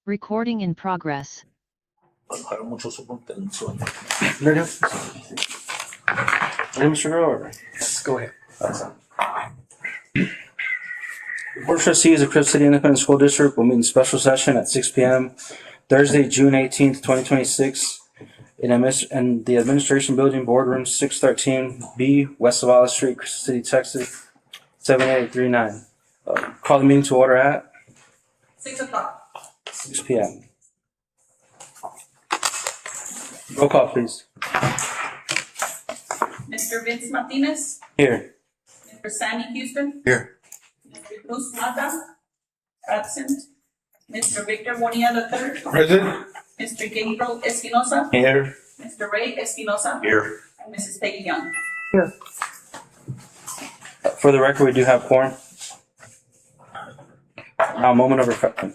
Recording in progress. Mr. Grover. Yes, go ahead. Board of Trustees of Crystal City Independent School District will meet in special session at 6 p.m. Thursday, June 18th, 2026 in the Administration Building Boardroom 613B, West of Olive Street, Crystal City, Texas, 78839. Call the meeting to order at 6 o'clock. 6 p.m. Roll call, please. Mr. Vince Martinez, Here. Mr. Sammy Houston, Here. Mr. Cruz Mata, absent. Mr. Victor Bonilla III, Present. Mr. Gabriel Espinosa, Here. Mr. Ray Espinosa, Here. and Mrs. Peggy Young. For the record, we do have quorum. Now, a moment of reflection.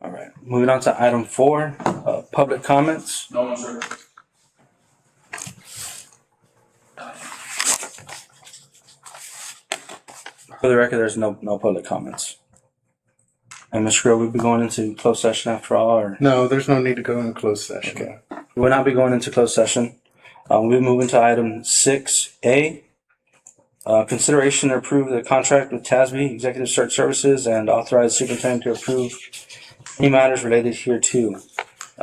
All right, moving on to item 4, public comments. No, sir. For the record, there's no public comments. And Mr. Grove, we'll be going into closed session after all, or No, there's no need to go in closed session. Okay. We will not be going into closed session. We'll move into item 6A. Consideration to approve the contract with TASB Executive Search Services and authorize superintendent to approve any matters related here too.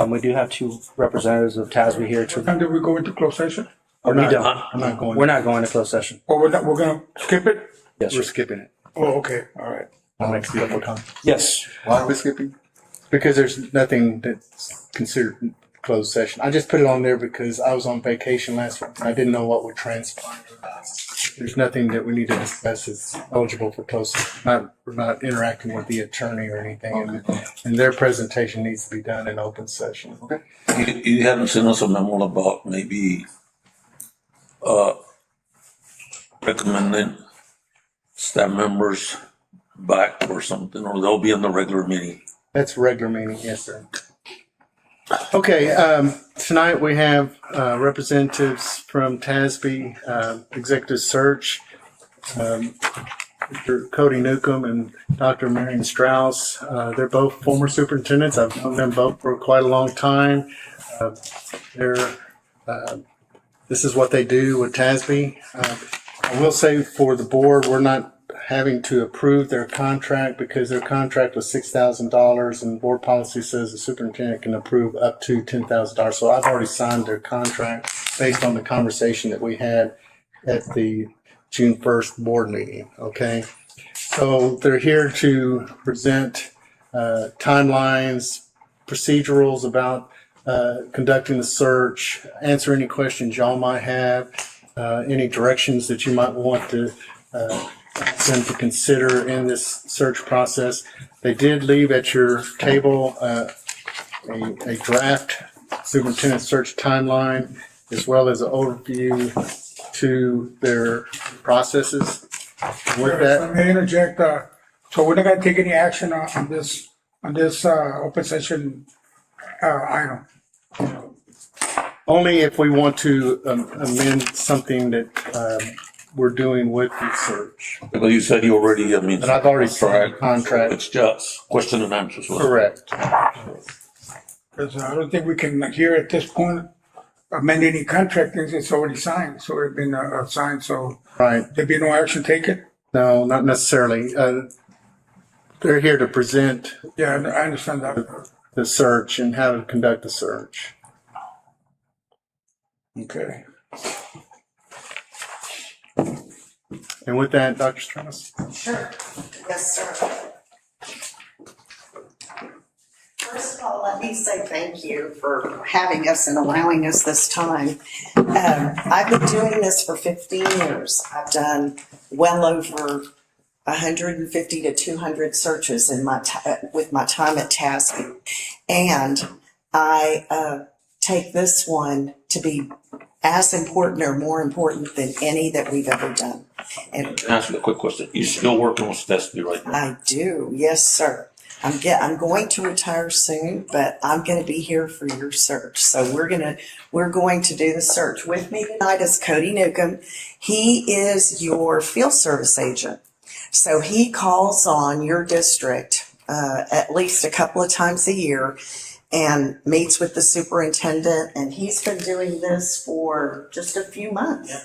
We do have 2 representatives of TASB here to. And did we go into closed session? We're We not, don't. I'm not going. We're not going to closed session. Or we're gonna skip it? Yes, We're sir. skipping it. Oh, okay, all right. I'll make a couple comments. Yes. Why are we skipping? Because there's nothing that's considered closed session. I just put it on there because I was on vacation last week. I didn't know what would transpire. There's nothing that we need to discuss that's eligible for closed session. We're not interacting with the attorney or anything. And their presentation needs to be done in open session. Okay. You haven't sent us a memo about maybe recommending staff members back or something, or they'll be in the regular meeting. That's a regular meeting, yes, sir. Okay, tonight we have representatives from TASB Executive Search, Mr. Cody Newcomb and Dr. Marion Strauss. They're both former superintendents. I've known them both for quite a long time. This is what they do with TASB. I will say for the board, we're not having to approve their contract because their contract was $6,000 and board policy says the superintendent can approve up to $10,000. So I've already signed their contract based on the conversation that we had at the June 1st board meeting. Okay. So they're here to present timelines, procedurals about conducting the search, answer any questions y'all might have, any directions that you might want to them to consider in this search process. They did leave at your table a draft superintendent search timeline as well as an overview to their processes. With that, Let me interject, so we're not gonna take any action on this open session item. only if we want to amend something that we're doing with the search. But you said you already, And I've already signed the contract. It's just question and answers. wasn't it? Correct. Because I don't think we can here at this point amend any contract things. It's already signed, so it's been signed, so Right. there'd be no action taken. No, not necessarily. They're here to present Yeah, I understand that. the search and how to conduct the search. Okay. And with that, Dr. Strauss? Sure. Yes, sir. First of all, let me say thank you for having us and allowing us this time. I've been doing this for 15 years. I've done well over 150 to 200 searches in with my time at TASB. And I take this one to be as important or more important than any that we've ever done. And Can I ask you a quick question? You still working with Stesby right now? I do, yes, sir. I'm going to retire soon, but I'm going to be here for your search. So we're going to do the search. With me tonight is Cody Newcomb. He is your field service agent. So he calls on your district at least a couple of times a year and meets with the superintendent. And he's been doing this for just a few months. Yeah.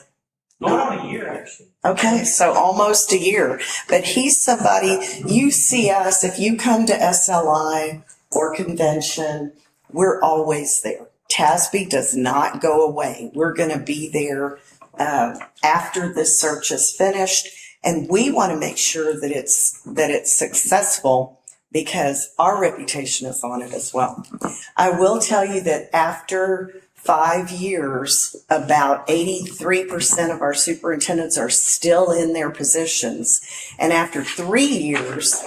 Going on a year, actually. Okay, so almost a year. But he's somebody, you see us, if you come to SLI or convention, we're always there. TASB does not go away. We're going to be there after this search is finished. And we want to make sure that it's successful because our reputation is on it as well. I will tell you that after 5 years, about 83% of our superintendents are still in their positions. And after 3 years,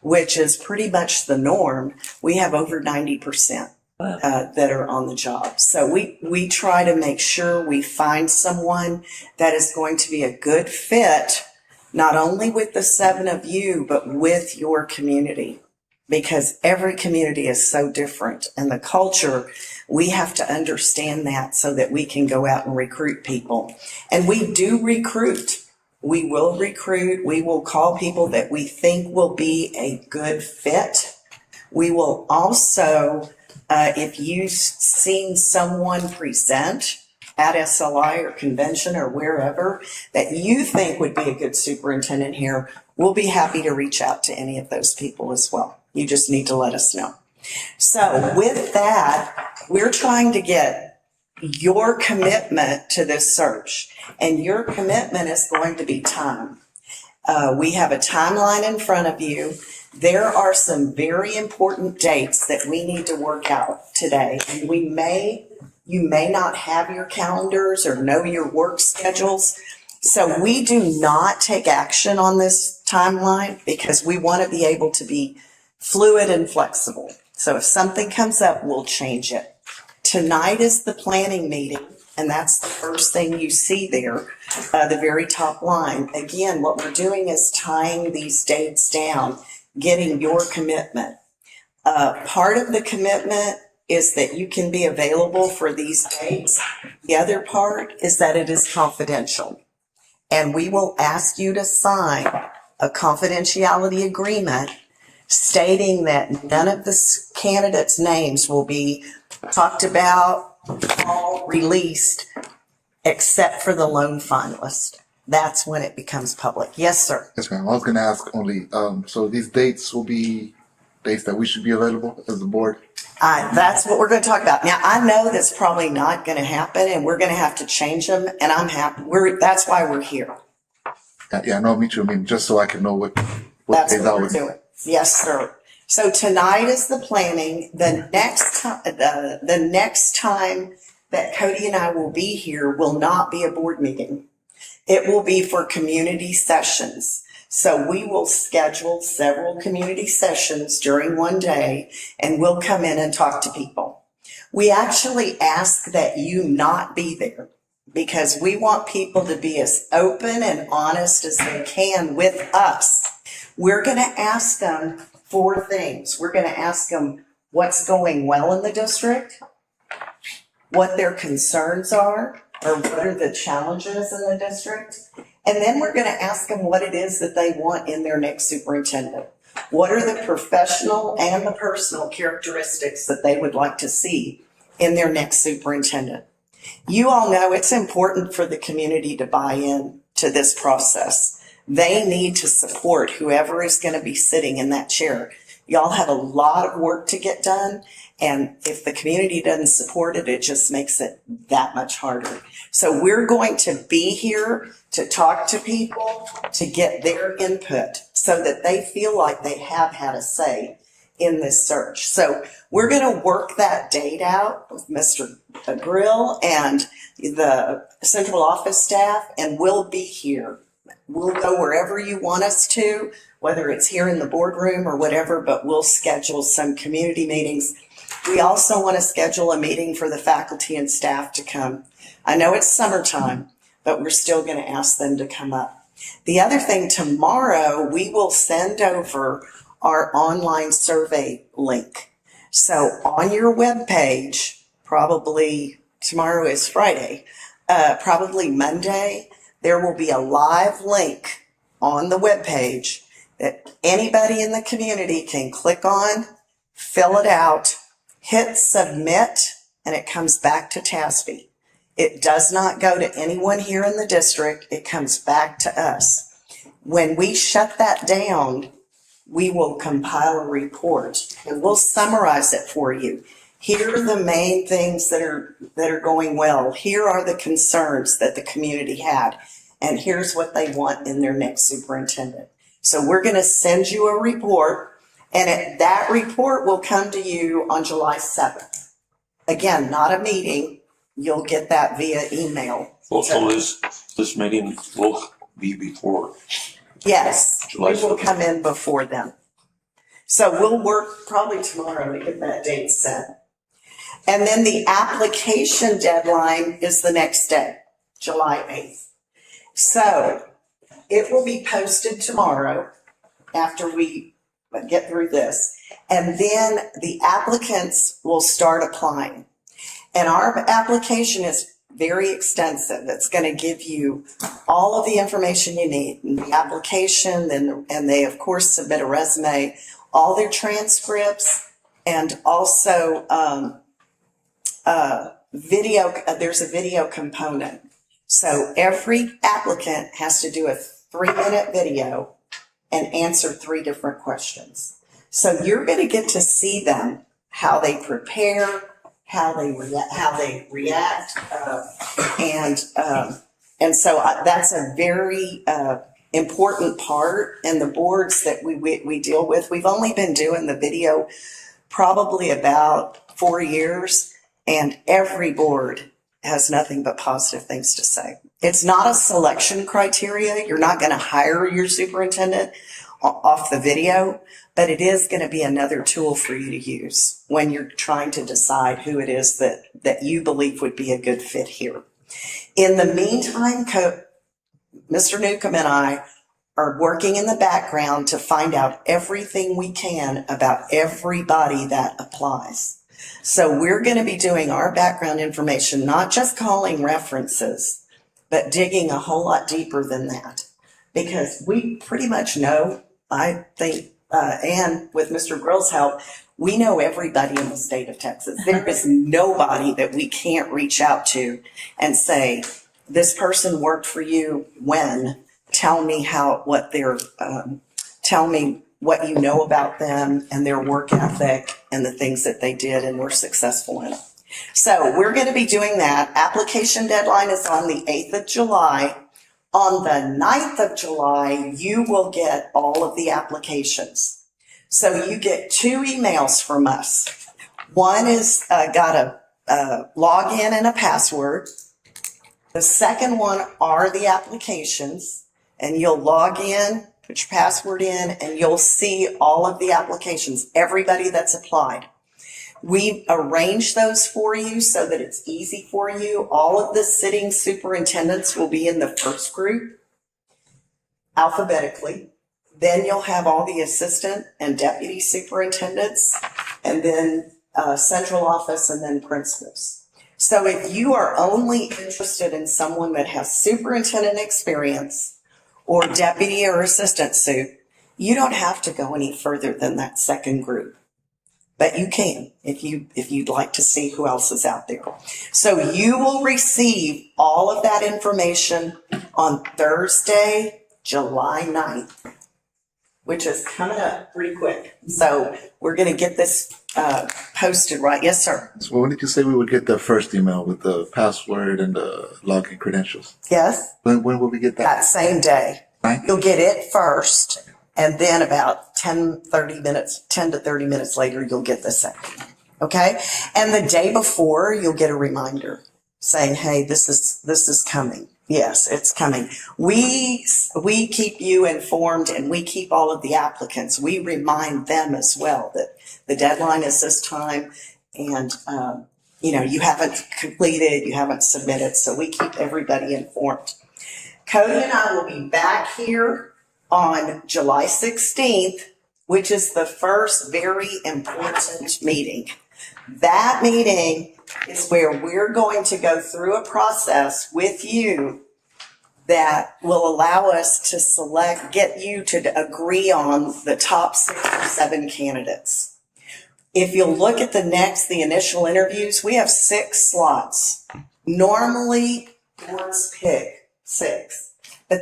which is pretty much the norm, we have over 90% that are on the job. So we try to make sure we find someone that is going to be a good fit, not only with the 7 of you, but with your community. Because every community is so different, and the culture, we have to understand that so that we can go out and recruit people. And we do recruit. We will recruit. We will call people that we think will be a good fit. We will also, if you've seen someone present at SLI or convention or wherever that you think would be a good superintendent here, we'll be happy to reach out to any of those people as well. You just need to let us know. So with that, we're trying to get your commitment to this search, and your commitment is going to be time. We have a timeline in front of you. There are some very important dates that we need to work out today, and you may not have your calendars or know your work schedules. So we do not take action on this timeline because we want to be able to be fluid and flexible. So if something comes up, we'll change it. Tonight is the planning meeting, and that's the first thing you see there, the very top line. Again, what we're doing is tying these dates down, getting your commitment. Part of the commitment is that you can be available for these dates. The other part is that it is confidential. And we will ask you to sign a confidentiality agreement stating that none of the candidates' names will be talked about, all released, except for the lone finalist. That's when it becomes public. Yes, sir. Yes, ma'am. I was going to ask only, so these dates will be dates that we should be available as a board? That's what we're going to talk about. Now, I know that's probably not going to happen, and we're going to have to change them, and I'm happy. That's why we're here. Yeah, no, me too. I mean, just so I can know what That's days what I we're would. doing. Yes, sir. So tonight is the planning. The next time that Cody and I will be here will not be a board meeting. It will be for community sessions. So we will schedule several community sessions during one day, and we'll come in and talk to people. We actually ask that you not be there because we want people to be as open and honest as they can with us. We're going to ask them 4 things. We're going to ask them what's going well in the district, what their concerns are, or what are the challenges in the district. And then we're going to ask them what it is that they want in their next superintendent. What are the professional and the personal characteristics that they would like to see in their next superintendent? You all know it's important for the community to buy in to this process. They need to support whoever is going to be sitting in that chair. Y'all have a lot of work to get done, and if the community doesn't support it, it just makes it that much harder. So we're going to be here to talk to people, to get their input so that they feel like they have had a say in this search. So we're going to work that date out with Mr. Grill and the central office staff, and we'll be here. We'll go wherever you want us to, whether it's here in the boardroom or whatever, but we'll schedule some community meetings. We also want to schedule a meeting for the faculty and staff to come. I know it's summertime, but we're still going to ask them to come up. The other thing, tomorrow we will send over our online survey link. So on your webpage, probably tomorrow is Friday, probably Monday, there will be a live link on the webpage that anybody in the community can click on, fill it out, hit submit, and it comes back to TASB. It does not go to anyone here in the district. It comes back to us. When we shut that down, we will compile a report and we'll summarize it for you. Here are the main things that are going well. Here are the concerns that the community had. And here's what they want in their next superintendent. So we're going to send you a report, and that report will come to you on July 7th. Again, not a meeting. You'll get that via email. Also, this meeting will be before. Yes, July we will 7th. come in before then. So we'll work probably tomorrow to get that date set. And then the application deadline is the next day, July 8th. So it will be posted tomorrow after we get through this. And then the applicants will start applying. And our application is very extensive. It's going to give you all of the information you need in the application, and they, of course, submit a resume, all their transcripts, and also video. There's a video component. So every applicant has to do a 3-minute video and answer 3 different questions. So you're going to get to see them, how they prepare, how they react, and so that's a very important part. And the boards that we deal with, we've only been doing the video probably about 4 years, and every board has nothing but positive things to say. It's not a selection criteria. You're not going to hire your superintendent off the video, but it is going to be another tool for you to use when you're trying to decide who it is that you believe would be a good fit here. In the meantime, Mr. Newcomb and I are working in the background to find out everything we can about everybody that applies. So we're going to be doing our background information, not just calling references, but digging a whole lot deeper than that. Because we pretty much know, I think, and with Mr. Grill's help, we know everybody in the state of Texas. There is nobody that we can't reach out to and say, this person worked for you when? Tell me tell me what you know about them and their work ethic and the things that they did and were successful in. So we're going to be doing that. Application deadline is on the 8th of July. On the 9th of July, you will get all of the applications. So you get 2 emails from us. One is got a login and a password. The second one are the applications, and you'll log in, put your password in, and you'll see all of the applications, everybody that's applied. We've arranged those for you so that it's easy for you. All of the sitting superintendents will be in the first group, alphabetically. Then you'll have all the assistant and deputy superintendents, and then central office, and then principals. So if you are only interested in someone that has superintendent experience or deputy or assistant suit, you don't have to go any further than that second group. But you can if you'd like to see who else is out there. So you will receive all of that information on Thursday, July 9th, which is coming up pretty quick. So we're going to get this posted right. Yes, sir. So when did you say we would get the first email with the password and the login credentials? Yes. When will we get that? That same day. Right. You'll get it first, and then about 10 to 30 minutes later, you'll get the second. Okay? And the day before, you'll get a reminder saying, hey, this is coming. Yes, it's coming. We keep you informed, and we keep all of the applicants. We remind them as well that the deadline is this time, and you haven't completed, you haven't submitted, so we keep everybody informed. Cody and I will be back here on July 16th which is the first very important meeting. That meeting is where we're going to go through a process with you that will allow us to get you to agree on the top 6 or 7 candidates. If you'll look at the initial interviews, we have 6 slots. Normally, boards pick 6, but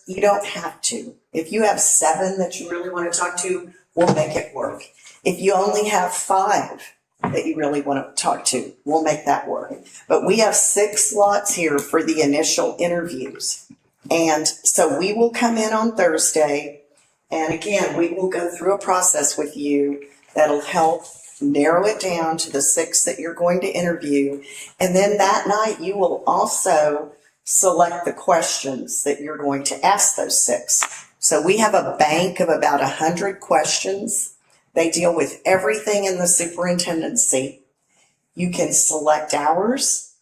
you don't have to. If you have 7 that you really want to talk to, we'll make it work. If you only have 5 that you really want to talk to, we'll make that work. But we have 6 slots here for the initial interviews. And so we will come in on Thursday, and again, we will go through a process with you that'll help narrow it down to the 6 that you're going to interview. And then that night, you will also select the questions that you're going to ask those 6. So we have a bank of about 100 questions. They deal with everything in the superintendency. You can select ours,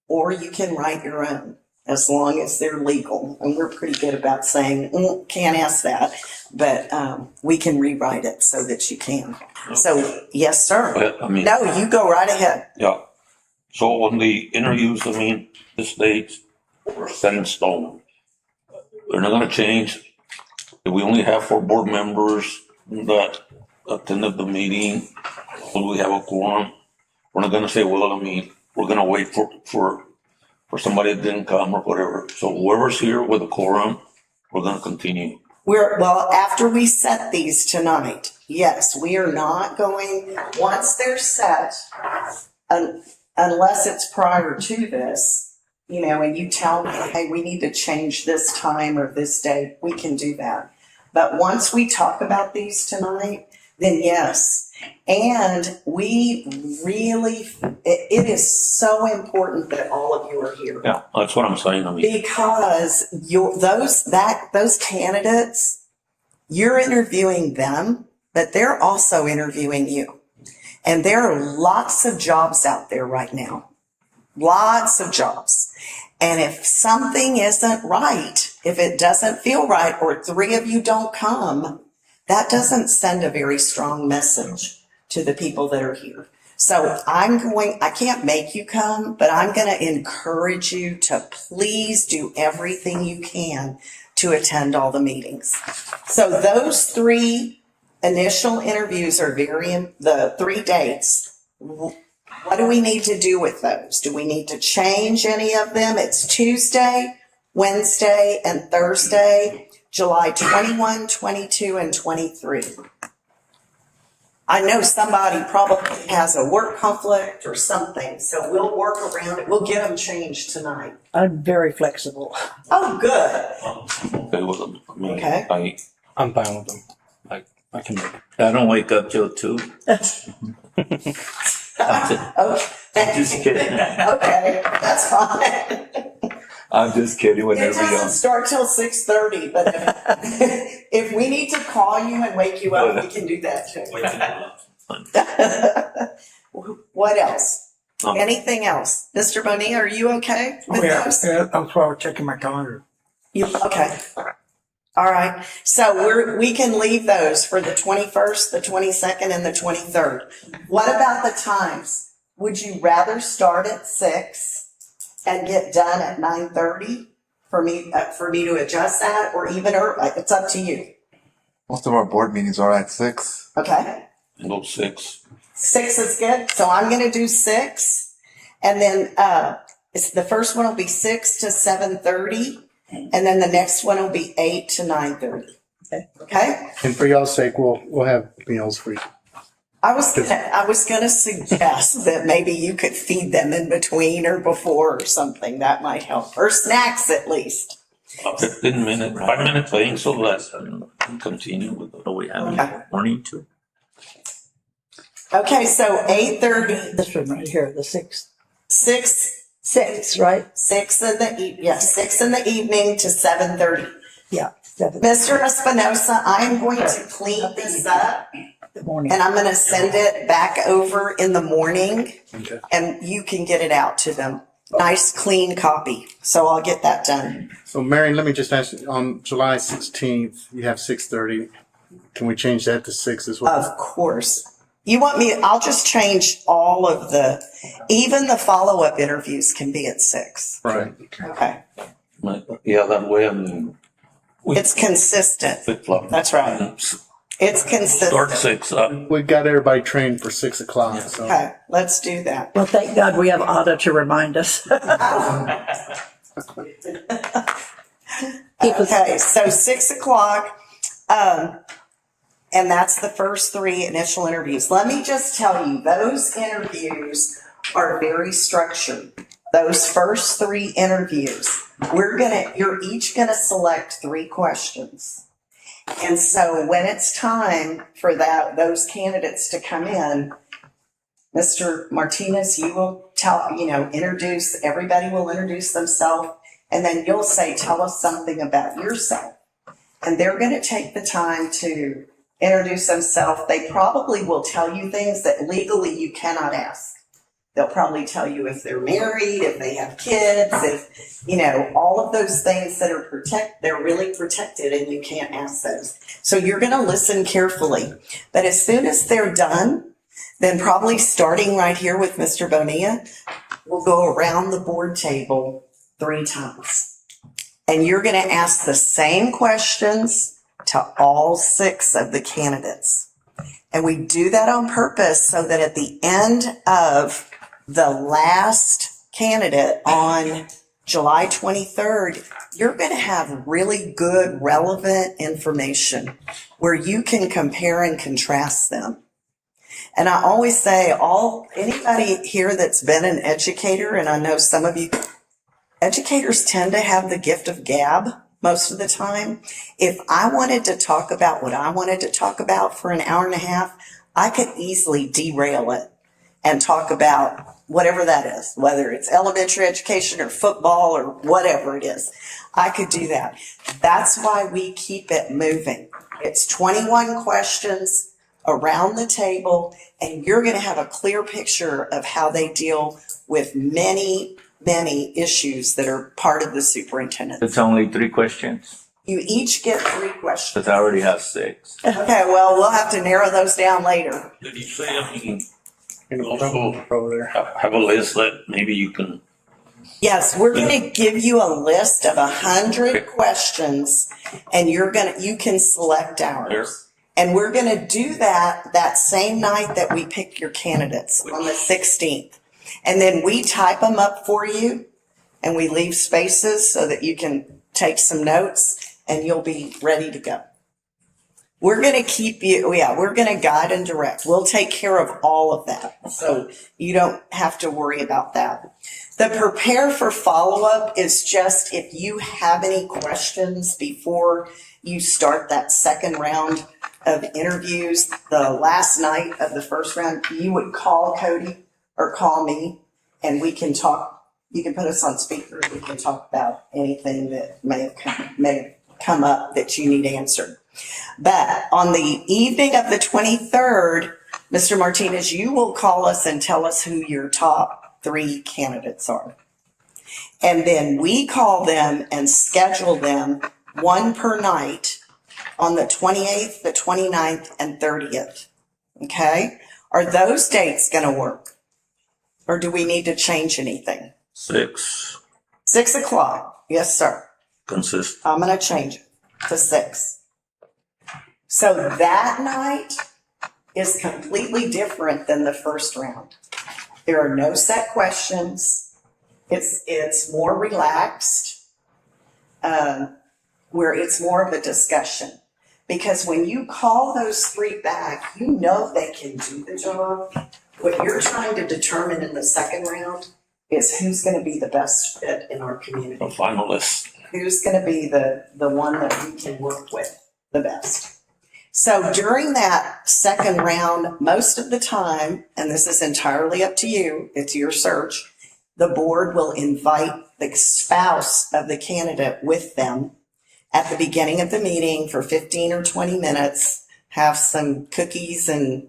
or you can write your own, as long as they're legal. And we're pretty good about saying, can't ask that, but we can rewrite it so that you can. So, yes, sir. But, I mean, No, you go right ahead. yeah. So on the interviews, I mean, this dates are set in stone. They're not gonna change. If we only have 4 board members that attended the meeting, when we have a quorum, we're not gonna say, well, I mean, we're gonna wait for somebody that didn't come or whatever. So whoever's here with a quorum, we're gonna continue. Well, after we set these tonight, yes, we are not going, once they're set, unless it's prior to this, and you tell me, hey, we need to change this time or this date, we can do that. But once we talk about these tonight, then yes. And we really, it is so important that all of you are here. Yeah, that's what I'm saying. I mean, Because those candidates, you're interviewing them, but they're also interviewing you. And there are lots of jobs out there right now. Lots of jobs. And if something isn't right, if it doesn't feel right, or 3 of you don't come, that doesn't send a very strong message to the people that are here. So I can't make you come, but I'm going to encourage you to please do everything you can to attend all the meetings. So those 3 initial interviews are the 3 dates. What do we need to do with those? Do we need to change any of them? It's Tuesday, Wednesday, and Thursday, July 21, 22, and 23. I know somebody probably has a work conflict or something, so we'll work around it. We'll get them changed tonight. I'm very flexible. Oh, good. I'm okay with them. I mean, Okay. I'm fine with them. I can make it. I don't wake up till 2. Okay. I'm just kidding. Okay, that's fine. I'm just kidding. It Whenever doesn't you're start till 6:30, but if we need to call you and wake you up, we can do that too. What else? Anything else? Mr. Bonilla, are you okay with those? That's why I was checking my calendar. Okay. All right. So we can leave those for the 21st, the 22nd, and the 23rd. What about the times? Would you rather start at 6 and get done at 9:30 for me to adjust that, or even early? It's up to you. Most of our board meetings are at 6. Okay. go 6. 6 is good. So I'm going to do 6. And then the first one will be 6 to 7:30. And then the next one will be 8 to 9:30. Okay? And for y'all's sake, we'll have meals for you. I was gonna suggest that maybe you could feed them in between or before or something. That might help. Or snacks at least. 15-minute, 5-minute thing, so that I can continue with it. we have Okay. morning too. Okay, so 8:30, This one right here, the 6th. 6 right? 6 in the evening to 7:30. Yeah, 7 Mr. Espinosa, I'm going to clean this up in the morning. and I'm going to send it back over in the morning Okay. and you can get it out to them. Nice, clean copy. So I'll get that done. So Marion, let me just ask you, on July 16th, you have 6:30. Can we change that to 6 as well? Of course. You want me, I'll just change all of even the follow-up interviews can be at 6. Right. Okay. Yeah, that way, I mean. It's consistent. Flip-flop. That's right. It's Start consistent. 6 up. We've got everybody trained for 6 o'clock, so. Okay, let's do that. Well, thank God we have Ada to remind us. Keep us- Okay, so 6 o'clock, and that's the first 3 initial interviews. Let me just tell you, those interviews are very structured. Those first 3 interviews, you're each gonna select 3 questions. And so when it's time for those candidates to come in, Mr. Martinez, you will everybody will introduce themselves, and then you'll say, tell us something about yourself. And they're going to take the time to introduce themselves. They probably will tell you things that legally you cannot ask. They'll probably tell you if they're married, if they have kids, if, all of those things that are they're really protected and you can't ask those. So you're going to listen carefully. But as soon as they're done, then probably starting right here with Mr. Bonilla, we'll go around the board table 3 times. And you're going to ask the same questions to all 6 of the candidates. And we do that on purpose so that at the end of the last candidate on July 23rd, you're going to have really good, relevant information where you can compare and contrast them. And I always say, anybody here that's been an educator, and I know some of you, educators tend to have the gift of gab most of the time. If I wanted to talk about what I wanted to talk about for an hour and a half, I could easily derail it and talk about whatever that is, whether it's elementary education or football or whatever it is. I could do that. That's why we keep it moving. It's 21 questions around the table, and you're going to have a clear picture of how they deal with many, many issues that are part of the superintendent. It's only 3 questions, You each get 3 questions. because I already have 6. Okay, well, we'll have to narrow those down later. Did you say, I mean, Also, over there. have a list that maybe you can, Yes, we're going to give you a list of 100 questions, and you can select ours. And we're going to do that same night that we pick your candidates on the 16th. And then we type them up for you, and we leave spaces so that you can take some notes and you'll be ready to go. We're going to keep you, we're going to guide and direct. We'll take care of all of that. So you don't have to worry about that. The prepare for follow-up is just if you have any questions before you start that second round of interviews, the last night of the first round, you would call Cody or call me, and we can talk. You can put us on speaker. We can talk about anything that may have come up that you need answered. But on the evening of the 23rd, Mr. Martinez, you will call us and tell us who your top 3 candidates are. And then we call them and schedule them 1 per night on the 28th, the 29th, and 30th. Okay? Are those dates going to work? Or do we need to change anything? 6 6 o'clock. Yes, sir. consist. I'm going to change it to 6. So that night is completely different than the first round. There are no set questions. It's more relaxed, where it's more of a discussion. Because when you call those 3 back, you know they can do the job. What you're trying to determine in the second round is who's going to be the best fit in our community. The finalists. Who's going to be the one that we can work with the best. So during that second round, most of the time, and this is entirely up to you, it's your search, the board will invite the spouse of the candidate with them at the beginning of the meeting for 15 or 20 minutes, have some cookies and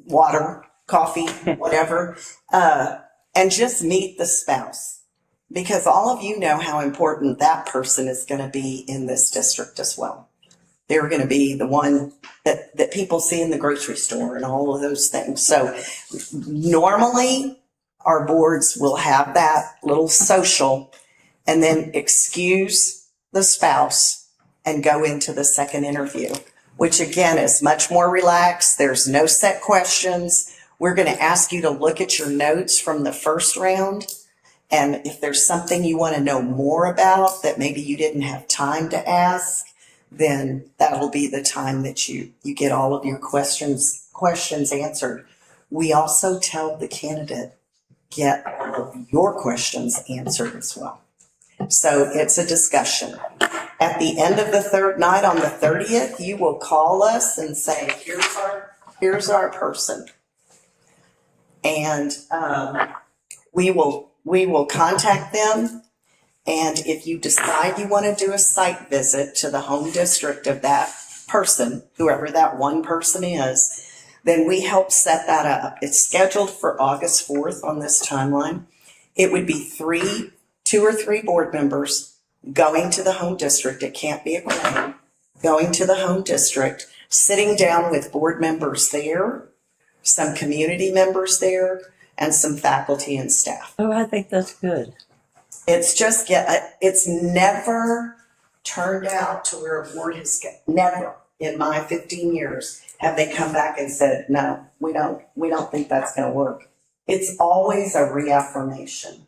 water, coffee, whatever, and just meet the spouse. Because all of you know how important that person is going to be in this district as well. They're going to be the one that people see in the grocery store and all of those things. So normally our boards will have that little social and then excuse the spouse and go into the second interview, which again is much more relaxed. There's no set questions. We're going to ask you to look at your notes from the first round. And if there's something you want to know more about that maybe you didn't have time to ask, then that'll be the time that you get all of your questions answered. We also tell the candidate, get all of your questions answered as well. So it's a discussion. At the end of the third night on the 30th, you will call us and say, here's our person. And we will contact them. And if you decide you want to do a site visit to the home district of that person, whoever that one person is, then we help set that up. It's scheduled for August 4th on this timeline. It would be 2 or 3 board members going to the home district. It can't be a quorum. Going to the home district, sitting down with board members there, some community members there, and some faculty and staff. Oh, I think that's good. It's never turned out to where a board has, never in my 15 years have they come back and said, no, we don't think that's going to work. It's always a reaffirmation.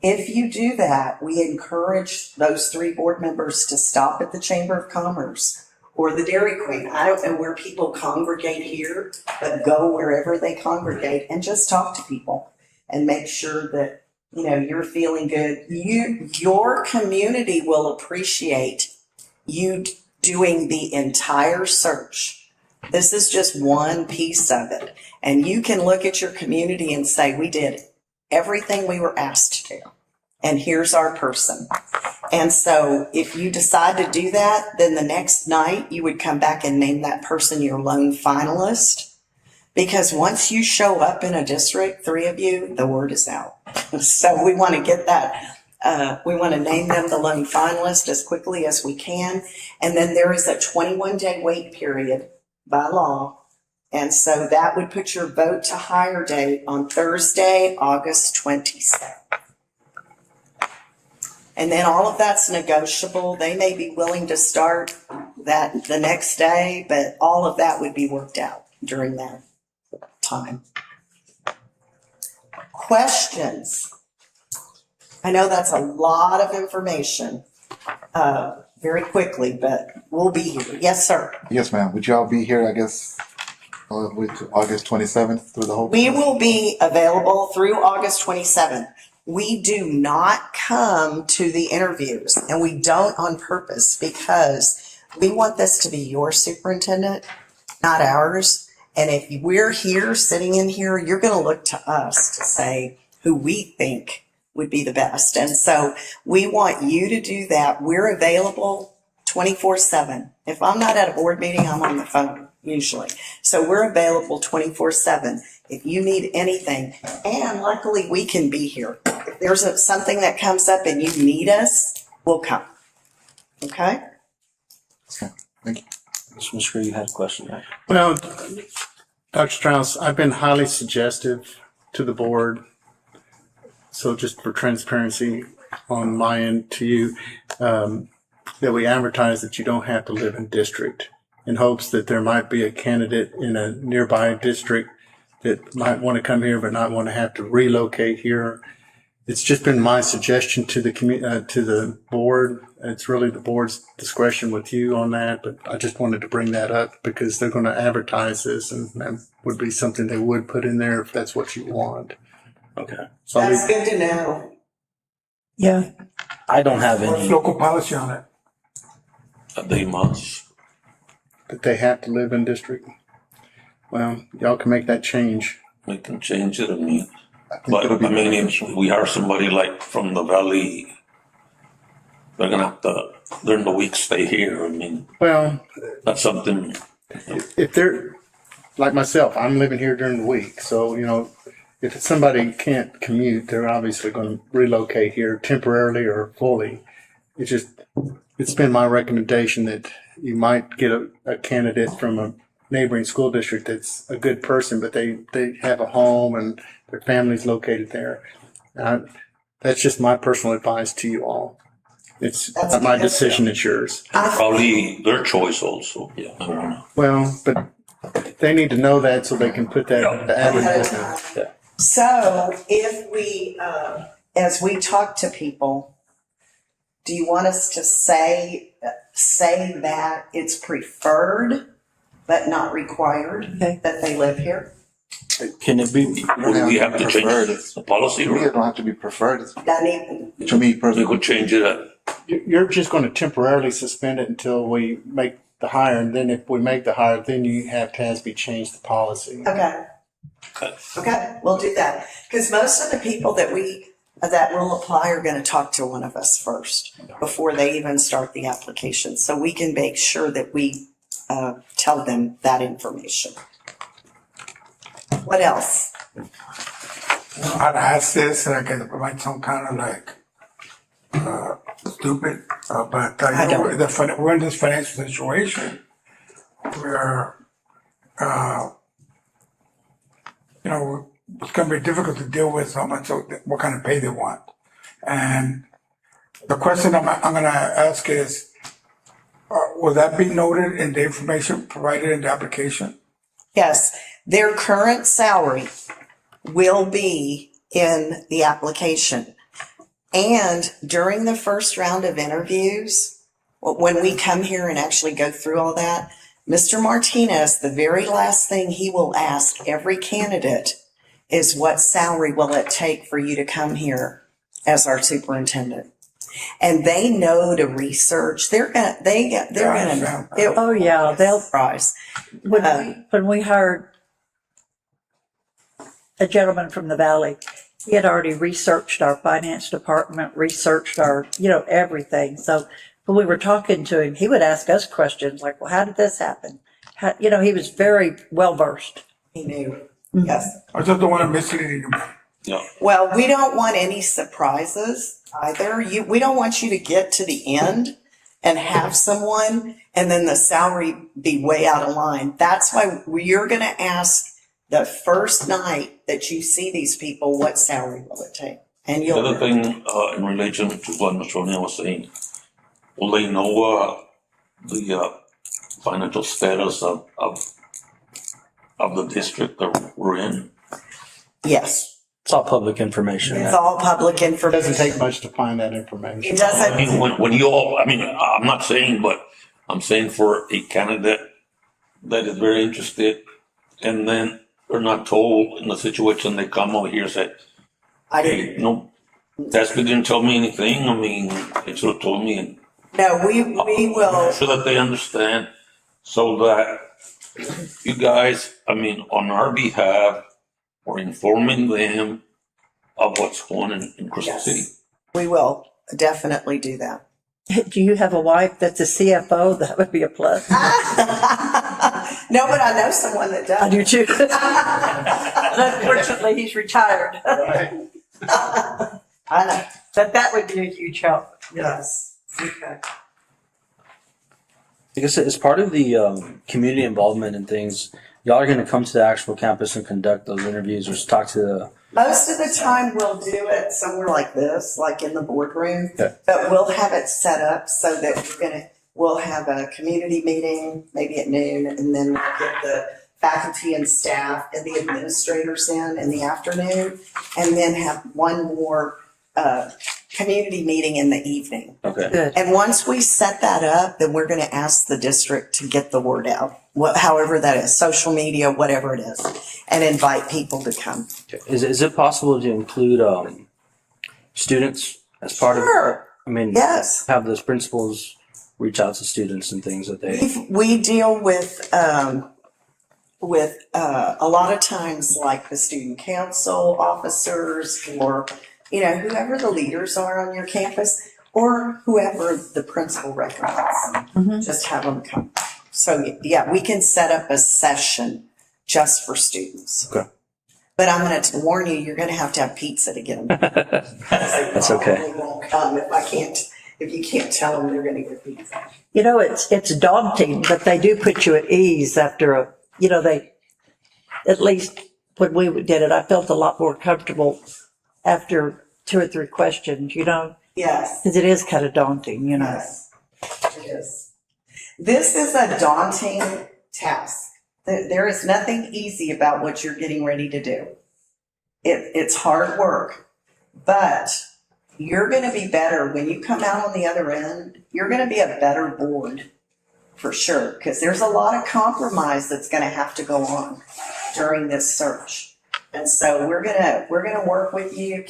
If you do that, we encourage those 3 board members to stop at the Chamber of Commerce or the Dairy Queen. I don't know where people congregate here, but go wherever they congregate and just talk to people and make sure that, you're feeling good. Your community will appreciate you doing the entire search. This is just one piece of it. And you can look at your community and say, we did everything we were asked to do. And here's our person. And so if you decide to do that, then the next night you would come back and name that person your lone finalist. Because once you show up in a district, 3 of you, the word is out. So we want to get that. We want to name them the lone finalist as quickly as we can. And then there is a 21-day wait period by law. And so that would put your vote to hire date on Thursday, August 27th. And then all of that's negotiable. They may be willing to start that the next day, but all of that would be worked out during that time. Questions? I know that's a lot of information very quickly, but we'll be here. Yes, sir. Yes, ma'am. Would y'all be here, I guess, with August 27th through the whole? We will be available through August 27th. We do not come to the interviews, and we don't on purpose, because we want this to be your superintendent, not ours. And if we're here, sitting in here, you're going to look to us to say who we think would be the best. And so we want you to do that. We're available 24/7. If I'm not at a board meeting, I'm on the phone usually. So we're available 24/7 if you need anything. And luckily we can be here. If there's something that comes up and you need us, we'll come. Okay? Okay. Thank you. Mr. Screw, you had a question, right? Well, Dr. Strauss, I've been highly suggestive to the board. So just for transparency on my end to you, that we advertise that you don't have to live in district, in hopes that there might be a candidate in a nearby district that might want to come here but not want to have to relocate here. It's just been my suggestion to the board. It's really the board's discretion with you on that, but I just wanted to bring that up because they're going to advertise this, and that would be something they would put in there if that's what you want. Okay. So That's good to know. Yeah. I don't have What's any. local policy on it? They must. that they have to live in district. Well, y'all can make that change. We can change it. I mean, I think but it'll be I mean, if beneficial. we hire somebody like from the valley, they're gonna have to during the week stay here. I mean, Well, that's something. if they're like myself, I'm living here during the week. So, if somebody can't commute, they're obviously going to relocate here temporarily or fully. It's just, it's been my recommendation that you might get a candidate from a neighboring school district that's a good person, but they have a home and their family's located there. That's just my personal advice to you all. It's That's not my good. decision, it's yours. Probably their choice also, yeah. I don't know. Well, but they need to know that so they can put that in the Ahead of advertisement. time. So if we, as we talk to people, do you want us to say that it's preferred but not required Okay. that they live here? Can it be? Would we have to change the policy, To me, it or don't have to be preferred. It's, That even, to me we personally, could change it at You're just going to temporarily suspend it until we make the hire, and then if we make the hire, then you have TASB change the policy. okay. Okay, we'll do that. Because most of the people that will apply are going to talk to one of us first before they even start the application. So we can make sure that we tell them that information. What else? I'd ask this, and I guess it might sound kind of like stupid, but I you know, don't. we're in this financial situation where, you know, it's going to be difficult to deal with how much, what kind of pay they want. And the question I'm going to ask is, will that be noted in the information provided in the application? Yes, their current salary will be in the application. And during the first round of interviews, when we come here and actually go through all that, Mr. Martinez, the very last thing he will ask every candidate is what salary will it take for you to come here as our superintendent? And they know to research. They're gonna Oh, yeah, they'll, surprise. when we hired a gentleman from the valley, he had already researched our finance department, researched our, everything. So when we were talking to him, he would ask us questions like, well, how did this happen? He was very well versed. He knew. Yes. I just don't want to mislead anyone. yeah. Well, we don't want any surprises either. We don't want you to get to the end and have someone and then the salary be way out of line. That's why you're going to ask the first night that you see these people, what salary will it take? And The other you'll, thing, in relation to what Mr. O'Neill was saying, will they know, the, financial status of the district that we're in? yes, It's all public information. it's all public It information. doesn't take much to find that information. It I mean, doesn't, when you all, I mean, I'm not saying, but I'm saying for a candidate that is very interested, and then they're not told in the situation they come over here and say, I hey, didn't, no, that's didn't tell me anything. I mean, they should have told me, and no, we will, so that they understand, so that you guys, I mean, on our behalf, we're informing them of what's going on in Crystal Yes. City. we will definitely do that. Do you have a wife that's a CFO? That would be a plus. No, but I know someone that I does. do too. Unfortunately, he's retired. I know. But that would be a huge help. Yes. Okay. I guess as part of the community involvement and things, y'all are going to come to the actual campus and conduct those interviews or talk to the. Most of the time we'll do it somewhere like this, like in the boardroom, Okay. but we'll have it set up so that we'll have a community meeting maybe at noon, and then we'll get the faculty and staff and the administrators in the afternoon, and then have one more community meeting in the evening. Okay. Good. And once we set that up, then we're going to ask the district to get the word out, however that is, social media, whatever it is, and invite people to come. Is it possible to include students as part of? Sure. I mean, Yes. have those principals reach out to students and things that they. We deal with a lot of times like the student council officers or, whoever the leaders are on your campus or whoever the principal recommends. Just have them come. So yeah, we can set up a session just for students. Okay. But I'm going to warn you, you're going to have pizza to get them. That's okay. They won't come if I can't if you can't tell them they're gonna get pizza. You know, it's daunting, but they do put you at ease after at least when we did it, I felt a lot more comfortable after 2 or 3 questions, Yes, because it is kind of daunting, yes, it is. This is a daunting task. There is nothing easy about what you're getting ready to do. It's hard work, but you're going to be better when you come out on the other end. You're going to be a better board for sure, because there's a lot of compromise that's going to have to go on during this search. And so we're gonna work with you.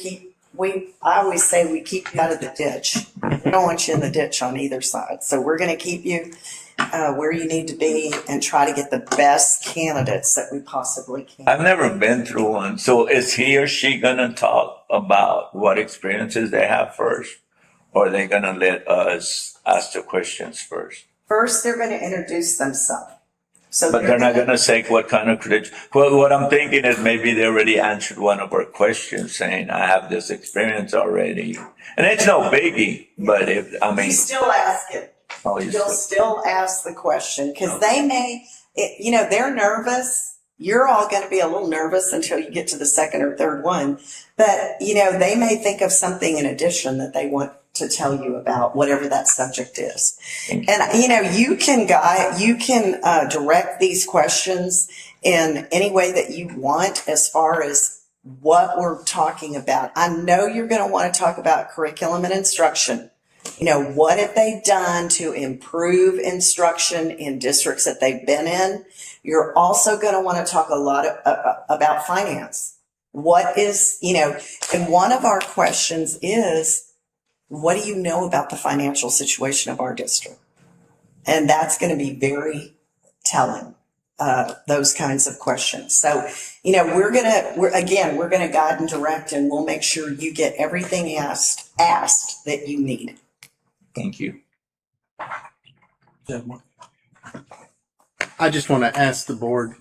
I always say we keep you out of the ditch. We don't want you in the ditch on either side. So we're going to keep you where you need to be and try to get the best candidates that we possibly can. I've never been through one. So is he or she gonna talk about what experiences they have first? Or are they gonna let us ask the questions first? First, they're going to introduce themselves. So But they're not gonna say what kind of credential. Well, what I'm thinking is maybe they already answered one of our questions saying, I have this experience already. And it's no biggie, but You still ask it. You'll still ask the question because they may, they're nervous. You're all going to be a little nervous until you get to the second or third one. But, they may think of something in addition that they want to tell you about, whatever that subject is. And, you can direct these questions in any way that you want as far as what we're talking about. I know you're going to want to talk about curriculum and instruction. What have they done to improve instruction in districts that they've been in? You're also going to want to talk a lot about finance. What is, and one of our questions is, what do you know about the financial situation of our district? And that's going to be very telling, those kinds of questions. So, we're going to guide and direct, and we'll make sure you get everything asked that you need. Thank you. I just want to ask the board,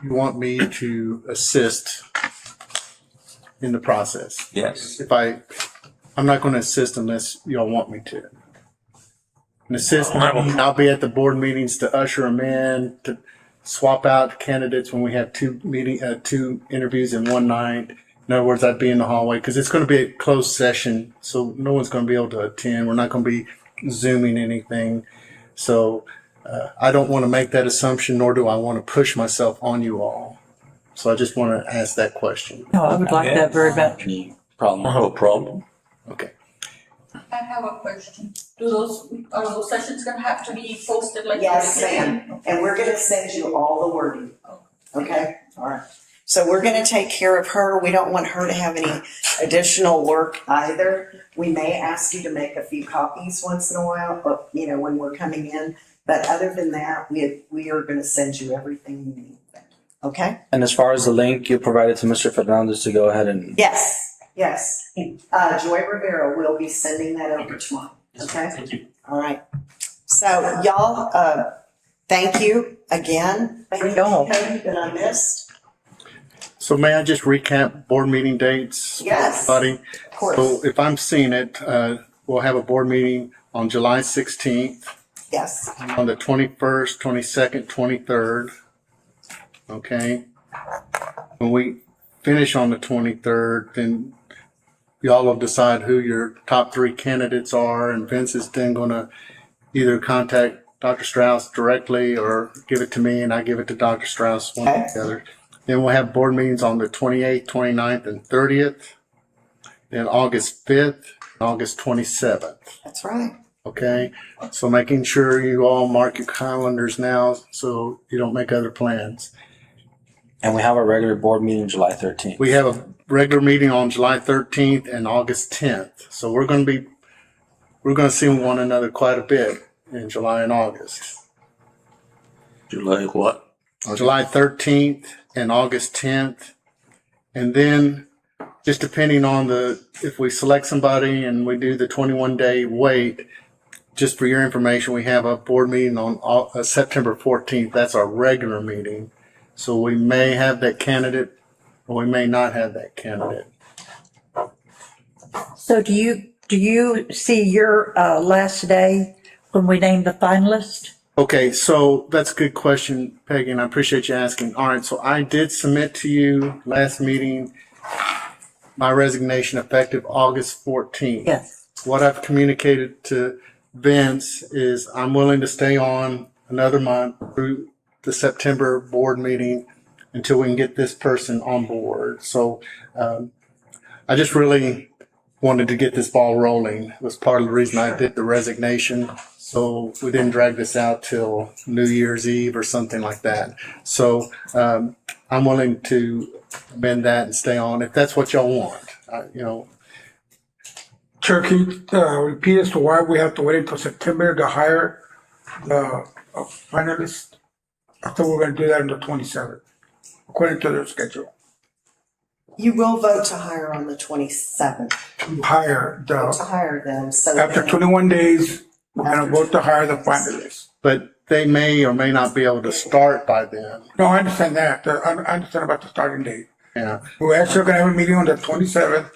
you want me to assist in the process? Yes. I'm not going to assist unless y'all want me to. And assist, I'll be at the board meetings to usher them in, to swap out candidates when we have two interviews in one night. In other words, I'd be in the hallway because it's going to be a closed session, so no one's going to be able to attend. We're not going to be Zooming anything. So I don't want to make that assumption, nor do I want to push myself on you all. So I just want to ask that question. No, I would like that very much. No problem. Okay. I have a question. Are those sessions gonna have to be posted like? Yes, ma'am. And we're going to send you all the wording. Okay? All right. So we're going to take care of her. We don't want her to have any additional work either. We may ask you to make a few copies once in a while, but, when we're coming in. But other than that, we are going to send you everything you need. Okay? And as far as the link you provided to Mr. Fernandez to go ahead and. Yes. Joy Rivera will be sending that over tomorrow. Okay? Thank you. All right. So y'all, thank you again. Anything, Cody, that I missed? So may I just recap board meeting dates? Yes. Buddy? Of course. So if I'm seeing it, we'll have a board meeting on July 16th, Yes. on the 21st, 22nd, 23rd. Okay? When we finish on the 23rd, then y'all will decide who your top 3 candidates are, and Vince is then going to either contact Dr. Strauss directly or give it to me and I give it to Dr. Strauss, one or the other. Then we'll have board meetings on the 28th, 29th, and 30th. Then August 5th, August 27th. That's right. Okay? So making sure you all mark your calendars now so you don't make other plans. And we have a regular board meeting July 13th. We have a regular meeting on July 13th and August 10th. So we're going to see one another quite a bit in July and August. July what? July 13th and August 10th. And then just depending on if we select somebody and we do the 21-day wait, just for your information, we have a board meeting on September 14th. That's our regular meeting. So we may have that candidate or we may not have that candidate. So do you do you see your last day when we name the finalist? Okay, so that's a good question, Peggy, and I appreciate you asking. All right, so I did submit to you last meeting my resignation effective August 14th. Yes. What I've communicated to Vince is I'm willing to stay on another month through the September board meeting until we can get this person on board. So I just really wanted to get this ball rolling. It was part of the reason I did the resignation. So we didn't drag this out till New Year's Eve or something like that. So I'm willing to amend that and stay on if that's what y'all want. Chair, can you repeat as to why we have to wait until September to hire the finalist? I thought we were gonna do that on the 27th, according to their schedule. You will vote to hire on the 27th, To hire to the, hire them, so. after then- 21 days, we're gonna vote to hire the finalist. But they may or may not be able to start by then. No, I understand that. I understand about the starting date. Yeah, We're actually gonna have a meeting on the 27th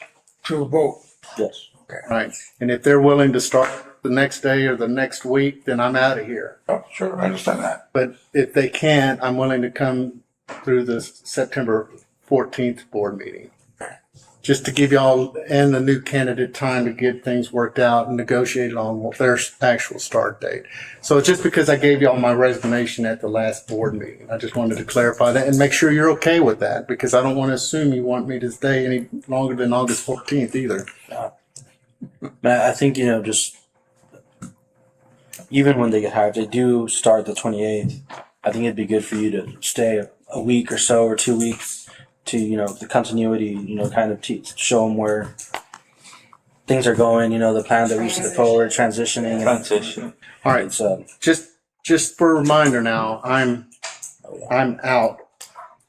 to vote. Yes. right. And if they're willing to start the next day or the next week, then I'm out of here. Oh, sure, I understand that. But if they can't, I'm willing to come through the September 14th board meeting. Just to give y'all and the new candidate time to get things worked out and negotiated on their actual start date. So just because I gave y'all my resignation at the last board meeting, I just wanted to clarify that and make sure you're okay with that, because I don't want to assume you want me to stay any longer than August 14th either. I think, just even when they get hired, if they do start the 28th, I think it'd be good for you to stay a week or so or 2 weeks to, the continuity, kind of show them where things are going, the plan that we see forward, transitioning. Transition. All right. So, Just for a reminder now, I'm out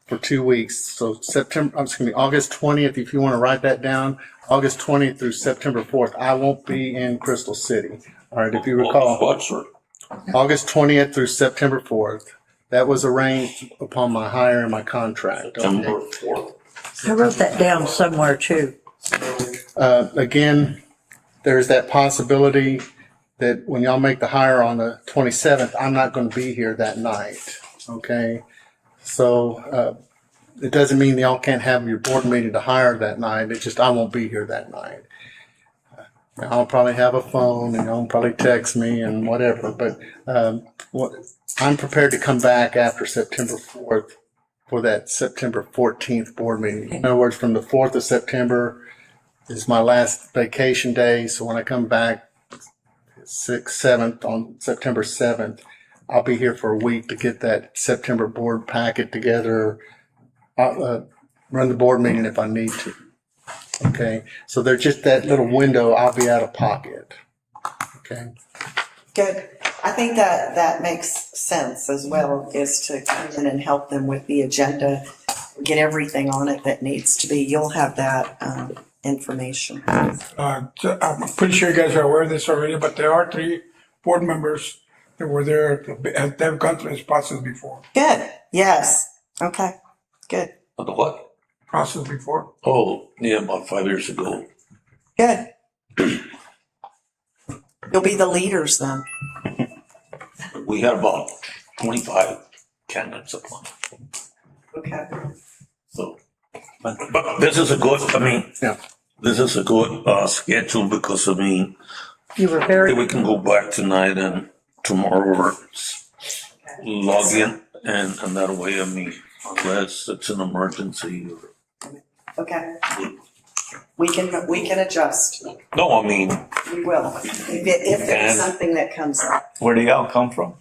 for 2 weeks. So August 20th, if you want to write that down, August 20th through September 4th, I won't be in Crystal City. All right. If you recall, What, sir? August 20th through September 4th. That was arranged upon my hire and my contract. September 4th. I wrote that down somewhere too. Again, there's that possibility that when y'all make the hire on the 27th, I'm not going to be here that night. Okay. So, it doesn't mean y'all can't have your board meeting to hire that night. It's just I won't be here that night. I'll probably have a phone and y'all probably text me and whatever, but I'm prepared to come back after September 4th for that September 14th board meeting. In other words, from the 4th of September is my last vacation day. So when I come back 6th, 7th on September 7th, I'll be here for a week to get that September board packet together. I'll run the board meeting if I need to. Okay. So there's just that little window I'll be out of pocket. Okay. Good. I think that makes sense as well, is to come in and help them with the agenda, get everything on it that needs to be. You'll have that information. I'm pretty sure you guys are aware of this already, but there are 3 board members that were there. They've gone through this process before. Good. Yes. Okay. Good. The what? Process before. Oh, yeah, about 5 years ago. Good. You'll be the leaders then. We had about 25 candidates apply. Okay. So, but this is a good, Yeah. this is a good schedule because, You were very, we can go back tonight and tomorrow log in and that way, unless it's an emergency or. Okay. We can adjust. No, We will. If there's something that comes up. Where do y'all come from?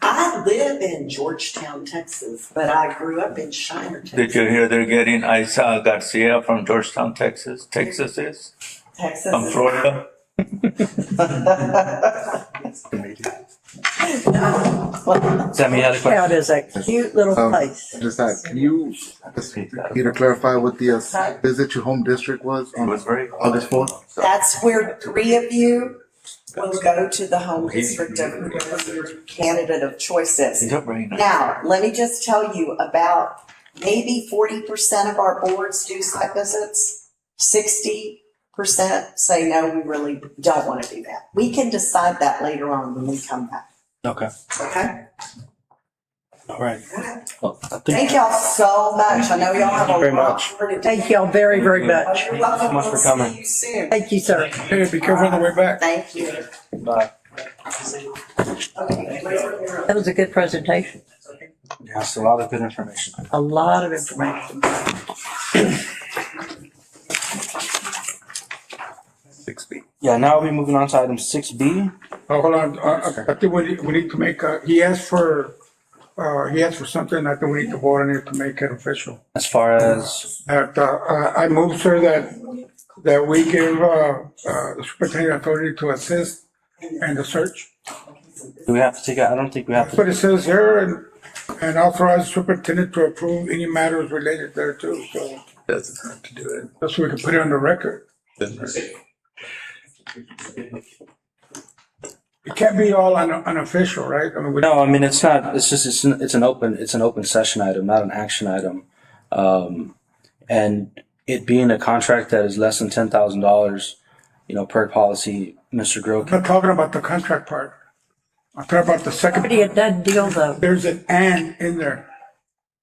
I live in Georgetown, Texas, but I grew up in Shiner, Texas. Did you hear they're getting Isa Garcia from Georgetown, Texas? Texas is? Texas. From Florida? Sammy had a question. town is a cute little place. Just that, can you just either clarify what the visit to home district was It on was very August 4th? That's where 3 of you will go to the home district of whoever your candidate of choice is. These are very nice. Now, let me just tell you about maybe 40% of our boards do site visits, 60 say, no, we really don't want to do that. We can decide that later on when we come back, Okay. okay? All right. Well, I think Thank y'all so much. I know y'all have a very lot much. more to do. Thank y'all very, very much. You're welcome. so much for We'll coming. See you soon. Thank you, sir. Hey, be careful on the way back. Thank you. bye. Okay. That was a good presentation. Yeah, it's a lot of good information. A lot of information. 6B. Yeah, now we'll be moving on to item 6B. Oh, hold on, I think we need to make, he asked for something, I think we need to vote on it to make it official. As far as, I move, sir, that we give, the superintendent authority to assist in the search. do we have to take it? I don't think we have That's what to. it says here, and authorize the superintendent to approve any matters related thereto, so Doesn't have to do it. that's so we can put it on the record. Doesn't hurt. It can't be all unofficial, right? I mean, No, I mean, it's not, it's just, it's an open session item, not an action item. And it being a contract that is less than $10,000, per policy, Mr. Grill I'm not talking about the contract part. I'm talking about the second. Already a done deal, though. There's an and in there.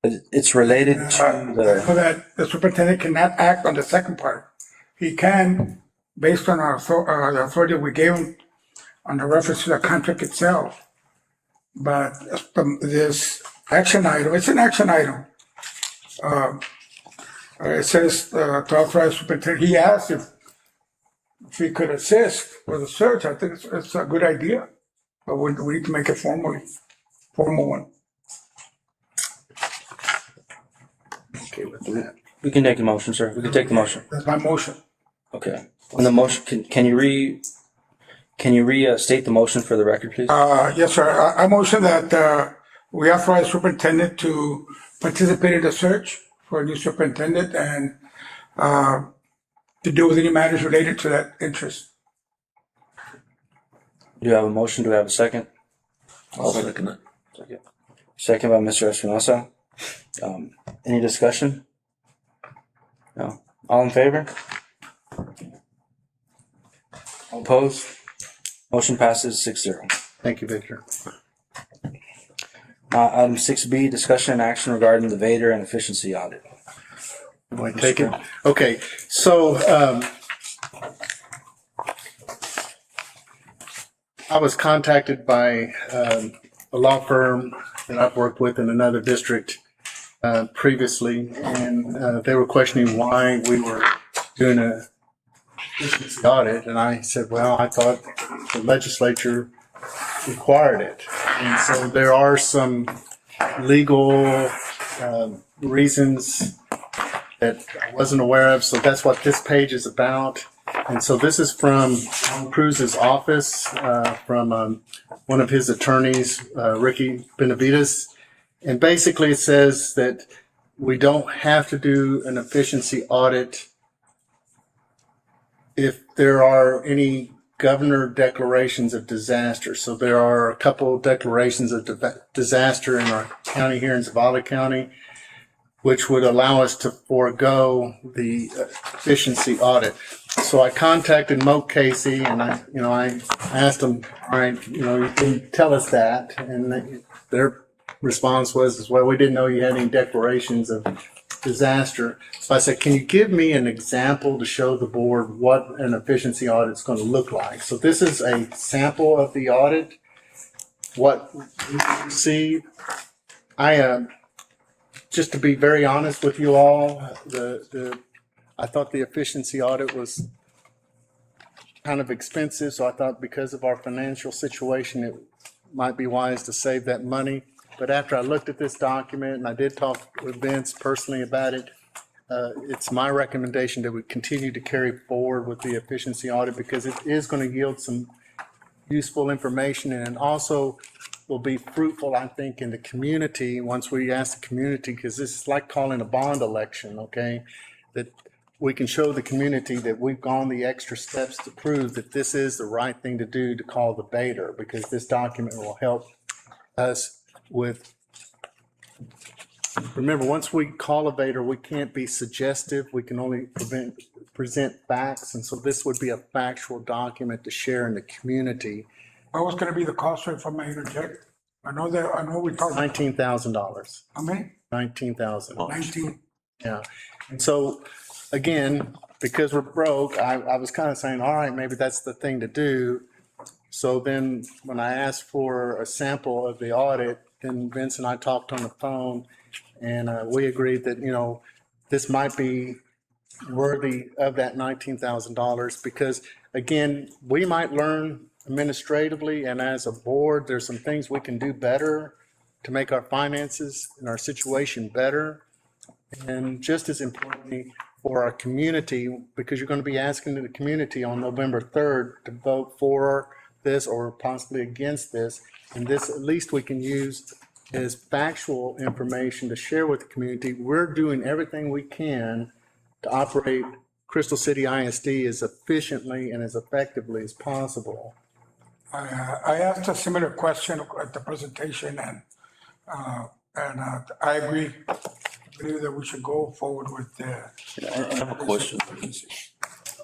it's related to So that the superintendent cannot act on the second part. He can, based on the authority we gave him on the reference to the contract itself. But this action item, it's an action item. It says to authorize superintendent, he asked if he could assist with the search. I think it's a good idea. But we need to make it formal one. Okay with that. we can take the motion, sir. We can take the motion. That's my motion. Okay. On the motion, can you restate the motion for the record, please? Yes, sir. I motion that we authorize superintendent to participate in the search for a new superintendent and to deal with any matters related to that interest. Do you have a motion? Do we have a second? I'll second it. Second by Mr. Espinosa. Any discussion? No. All in favor? All opposed? Motion passes 6-0. Thank you, Victor. Item 6B, discussion and action regarding the Vader and efficiency audit. Do I take it? Okay, so I was contacted by a law firm that I've worked with in another district previously, and they were questioning why we were doing a efficiency audit, and I said, well, I thought the legislature required it. And so there are some legal reasons that I wasn't aware of, so that's what this page is about. And so this is from Tom Cruise's office, from one of his attorneys, Ricky Benavides. And basically it says that we don't have to do an efficiency audit if there are any governor declarations of disaster. So there are a couple of declarations of disaster in our county here in Zavala County, which would allow us to forego the efficiency audit. So I contacted Moat Casey and I asked them, all right, you can tell us that. And their response was, well, we didn't know you had any declarations of disaster. So I said, can you give me an example to show the board what an efficiency audit is going to look like? So this is a sample of the audit, what we received. Just to be very honest with you all, I thought the efficiency audit was kind of expensive, so I thought because of our financial situation, it might be wise to save that money. But after I looked at this document, and I did talk with Vince personally about it, it's my recommendation that we continue to carry forward with the efficiency audit because it is going to yield some useful information and also will be fruitful, I think, in the community once we ask the community, because this is like calling a bond election, okay? That we can show the community that we've gone the extra steps to prove that this is the right thing to do to call the Vader, because this document will help us with. Remember, once we call a Vader, we can't be suggestive. We can only present facts, and so this would be a factual document to share in the community. What was gonna be the cost rate, if I may interject? I know we talked, $19,000. how many? 19,000. 19. Yeah. And so again, because we're broke, I was kind of saying, all right, maybe that's the thing to do. So then when I asked for a sample of the audit, then Vince and I talked on the phone, and we agreed that, this might be worthy of that $19,000 because again, we might learn administratively and as a board, there's some things we can do better to make our finances and our situation better. And just as importantly for our community, because you're going to be asking the community on November 3rd to vote for this or possibly against this. And this at least we can use as factual information to share with the community. We're doing everything we can to operate Crystal City ISD as efficiently and as effectively as possible. I asked a similar question at the presentation, and I agree. I believe that we should go forward with I have a question.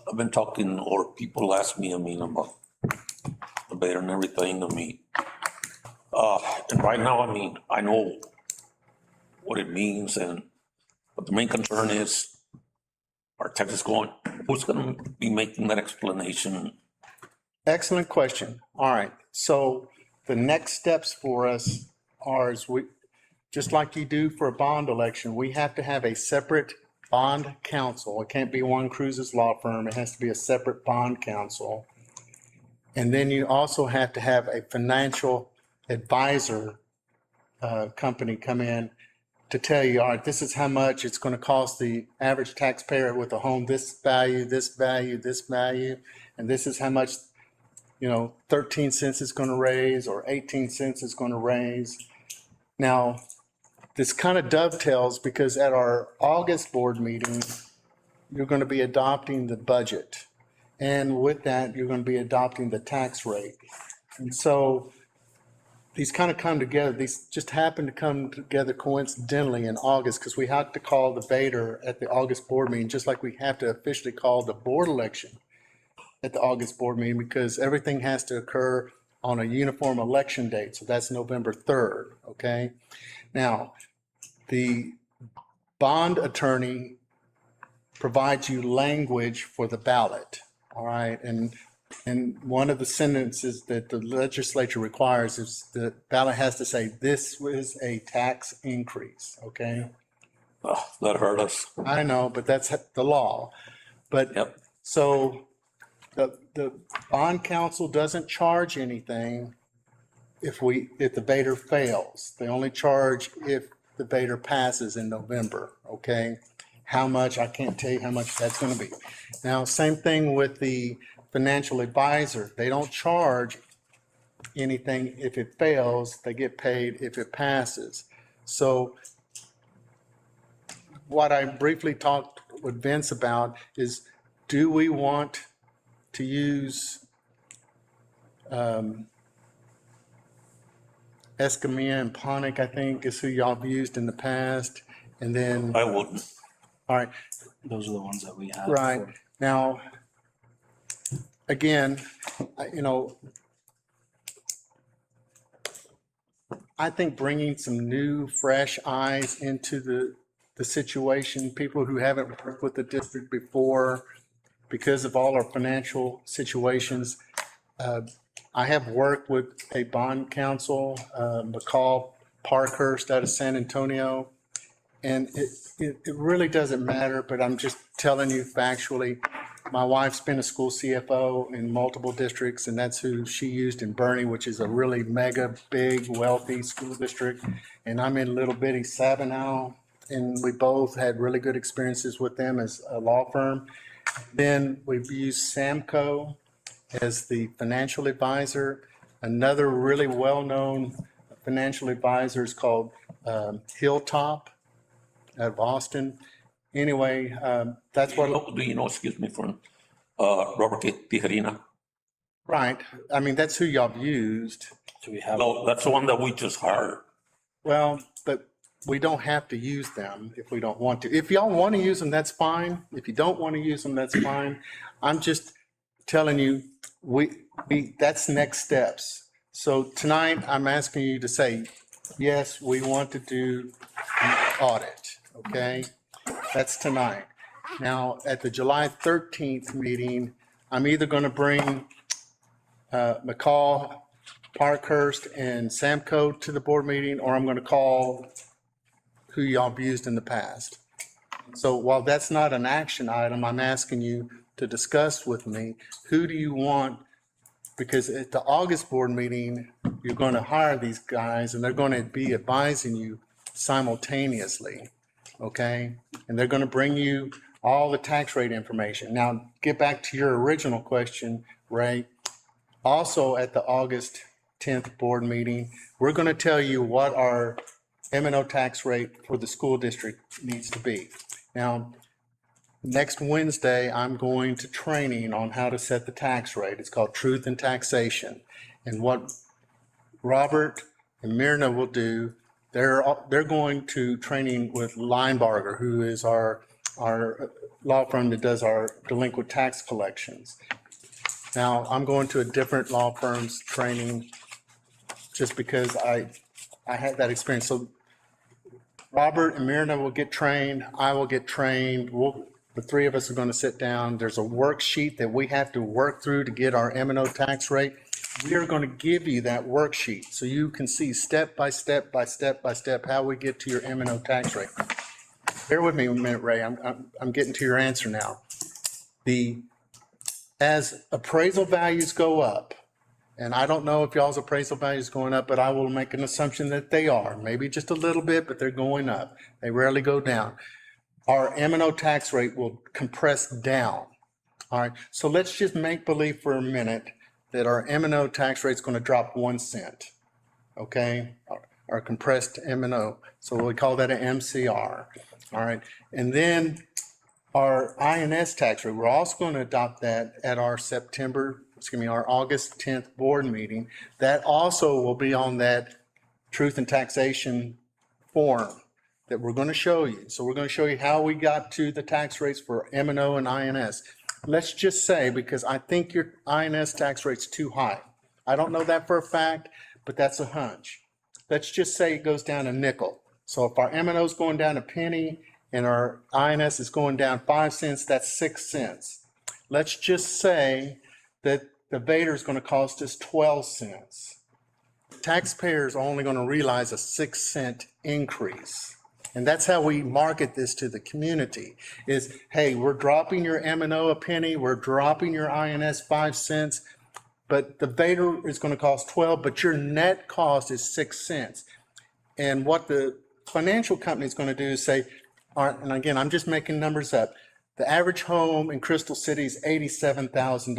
I've been talking, or people ask me, about the beta and everything, and right now, I know what it means, but the main concern is our taxes going, who's gonna be making that explanation? Excellent question. All right. So the next steps for us are, just like you do for a bond election, we have to have a separate bond counsel. It can't be One Cruz's law firm. It has to be a separate bond counsel. And then you also have to have a financial advisor company come in to tell you, all right, this is how much it's going to cost the average taxpayer with a home, this value, this value, this value, and this is how much, 13 cents is going to raise or 18 cents is going to raise. Now, this kind of dovetails because at our August board meeting, you're going to be adopting the budget. And with that, you're going to be adopting the tax rate. And so these kind of come together. These just happen to come together coincidentally in August because we have to call the Vader at the August board meeting, just like we have to officially call the board election at the August board meeting because everything has to occur on a uniform election date. So that's November 3rd, okay? Now, the bond attorney provides you language for the ballot, all right? And one of the sentences that the legislature requires is the ballot has to say, this was a tax increase, okay? That hurt us. I know, but that's the law. But Yep. so the bond counsel doesn't charge anything if the Vader fails. They only charge if the Vader passes in November, okay? How much, I can't tell you how much that's going to be. Now, same thing with the financial advisor. They don't charge anything if it fails. They get paid if it passes. So what I briefly talked with Vince about is, do we want to use Escamilla and Ponic, I think, is who y'all have used in the past. And then, I wouldn't. all right, Those are the ones that we have. right. for- Now, again, I think bringing some new, fresh eyes into the situation, people who haven't worked with the district before because of all our financial situations. I have worked with a bond counsel, McCall Parkhurst out of San Antonio, and it really doesn't matter, but I'm just telling you factually. My wife's been a school CFO in multiple districts, and that's who she used in Bernie, which is a really mega, big, wealthy school district. And I'm in little bitty Sabinal, and we both had really good experiences with them as a law firm. Then we've used Samco as the financial advisor. Another really well-known financial advisor is called Hilltop out of Austin. Anyway, that's what. Do you know, excuse me, from Robert Tijerina? Right. I mean, that's who y'all have used. So we have. No, that's the one that we just hired. Well, but we don't have to use them if we don't want to. If y'all want to use them, that's fine. If you don't want to use them, that's fine. I'm just telling you, that's next steps. So tonight, I'm asking you to say, yes, we want to do an audit, okay? That's tonight. Now, at the July 13th meeting, I'm either going to bring McCall, Parkhurst, and Samco to the board meeting, or I'm going to call who y'all have used in the past. So while that's not an action item, I'm asking you to discuss with me, who do you want? Because at the August board meeting, you're going to hire these guys and they're going to be advising you simultaneously, okay? And they're going to bring you all the tax rate information. Now, get back to your original question, Ray. Also at the August 10th board meeting, we're going to tell you what our M&O tax rate for the school district needs to be. Now, next Wednesday, I'm going to training on how to set the tax rate. It's called Truth in Taxation. And what Robert and Myrna will do, they're going to training with Linebarger, who is our law firm that does our delinquent tax collections. Now, I'm going to a different law firm's training just because I had that experience. So Robert and Myrna will get trained. I will get trained. The three of us are going to sit down. There's a worksheet that we have to work through to get our M&O tax rate. We are going to give you that worksheet so you can see step by step by step by step how we get to your M&O tax rate. Bear with me a minute, Ray. I'm getting to your answer now. As appraisal values go up, and I don't know if y'all's appraisal value is going up, but I will make an assumption that they are. Maybe just a little bit, but they're going up. They rarely go down. Our M&O tax rate will compress down. All right. So let's just make believe for a minute that our M&O tax rate is going to drop 1 cent. Okay. Our compressed M&O. So we call that an MCR. All right. And then our INS tax rate, we're also going to adopt that at our our August 10th board meeting. That also will be on that Truth in Taxation form that we're going to show you. So we're going to show you how we got to the tax rates for M&O and INS. Let's just say, because I think your INS tax rate's too high. I don't know that for a fact, but that's a hunch. Let's just say it goes down a nickel. So if our M&O is going down a penny and our INS is going down 5 cents, that's 6 cents. Let's just say that the Vader is going to cost us 12 cents. Taxpayers are only going to realize a 6 cent increase. And that's how we market this to the community is, hey, we're dropping your M&O a penny, we're dropping your INS 5 cents, but the Vader is going to cost 12, but your net cost is 6 cents. And what the financial company is going to do is say, all right, and again, I'm just making numbers up. The average home in Crystal City is $87,000.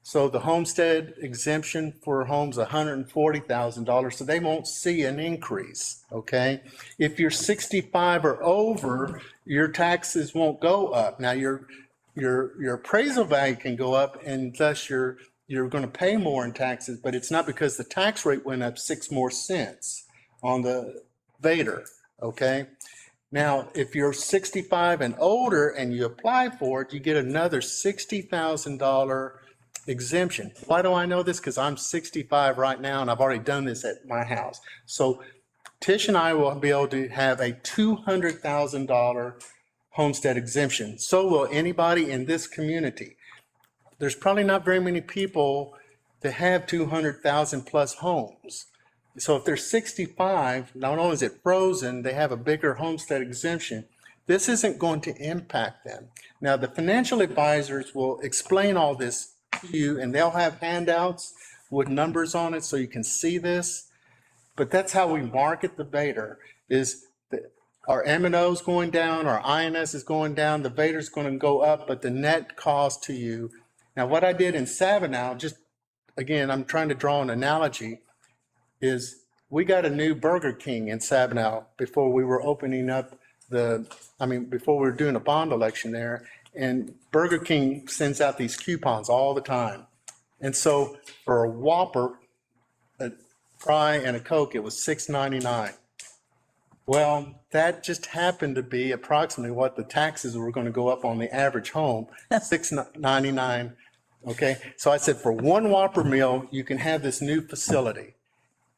So the homestead exemption for homes, $140,000. So they won't see an increase. Okay. If you're 65 or over, your taxes won't go up. Now your appraisal value can go up, and thus you're going to pay more in taxes, but it's not because the tax rate went up 6 more cents on the Vader. Okay. Now, if you're 65 and older and you apply for it, you get another $60,000 exemption. Why do I know this? Because I'm 65 right now and I've already done this at my house. So Tish and I will be able to have a $200,000 homestead exemption. So will anybody in this community. There's probably not very many people that have 200,000 plus homes. So if they're 65, not only is it frozen, they have a bigger homestead exemption. This isn't going to impact them. Now, the financial advisors will explain all this to you, and they'll have handouts with numbers on it so you can see this. But that's how we market the Vader, is that our M&O is going down, our INS is going down, the Vader is going to go up, but the net cost to you. Now, what I did in Sabinal, just again, I'm trying to draw an analogy, is we got a new Burger King in Sabinal before we were opening up before we were doing a bond election there. And Burger King sends out these coupons all the time. And so for a Whopper, a fry and a Coke, it was $6.99. Well, that just happened to be approximately what the taxes were going to go up on the average home, $6.99. Okay, so I said for one Whopper meal, you can have this new facility.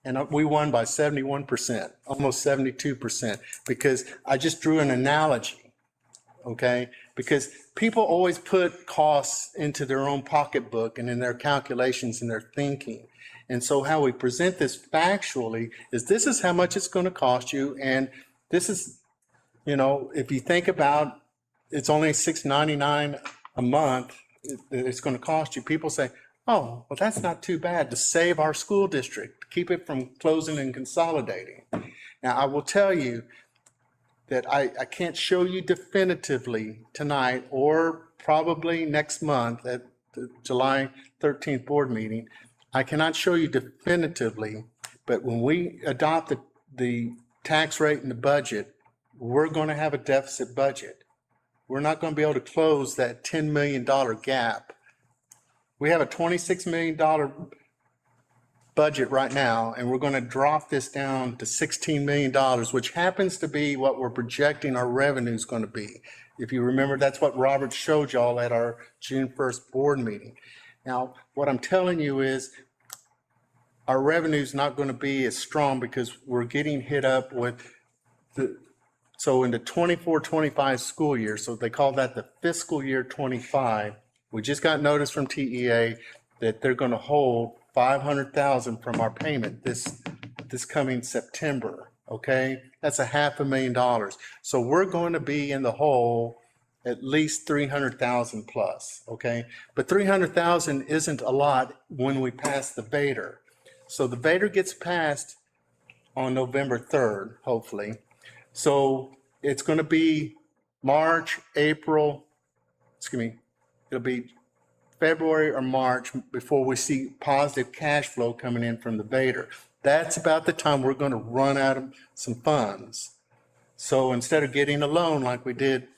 And we won by 71%, almost 72%, because I just drew an analogy, okay? Because people always put costs into their own pocketbook and in their calculations and their thinking. And so how we present this factually is this is how much it's going to cost you. And this is, if you think about it's only $6.99 a month, it's going to cost you. People say, oh, well, that's not too bad to save our school district, keep it from closing and consolidating. Now, I will tell you that I can't show you definitively tonight or probably next month at the July 13th board meeting. I cannot show you definitively, but when we adopt the tax rate and the budget, we're going to have a deficit budget. We're not going to be able to close that $10 million gap. We have a $26 million budget right now, and we're going to drop this down to $16 million, which happens to be what we're projecting our revenue is going to be. If you remember, that's what Robert showed y'all at our June 1st board meeting. Now, what I'm telling you is our revenue is not going to be as strong because we're getting hit up with so in the 24-25 school year, so they call that the fiscal year 25, we just got notice from TEA that they're going to hold $500,000 from our payment this coming September. Okay, that's $500,000. So we're going to be in the hole at least 300,000 plus. Okay, but 300,000 isn't a lot when we pass the Vader. So the Vader gets passed on November 3rd, hopefully. So it's going to be March, April, it'll be February or March before we see positive cash flow coming in from the Vader. That's about the time we're going to run out of some funds. So instead of getting a loan like we did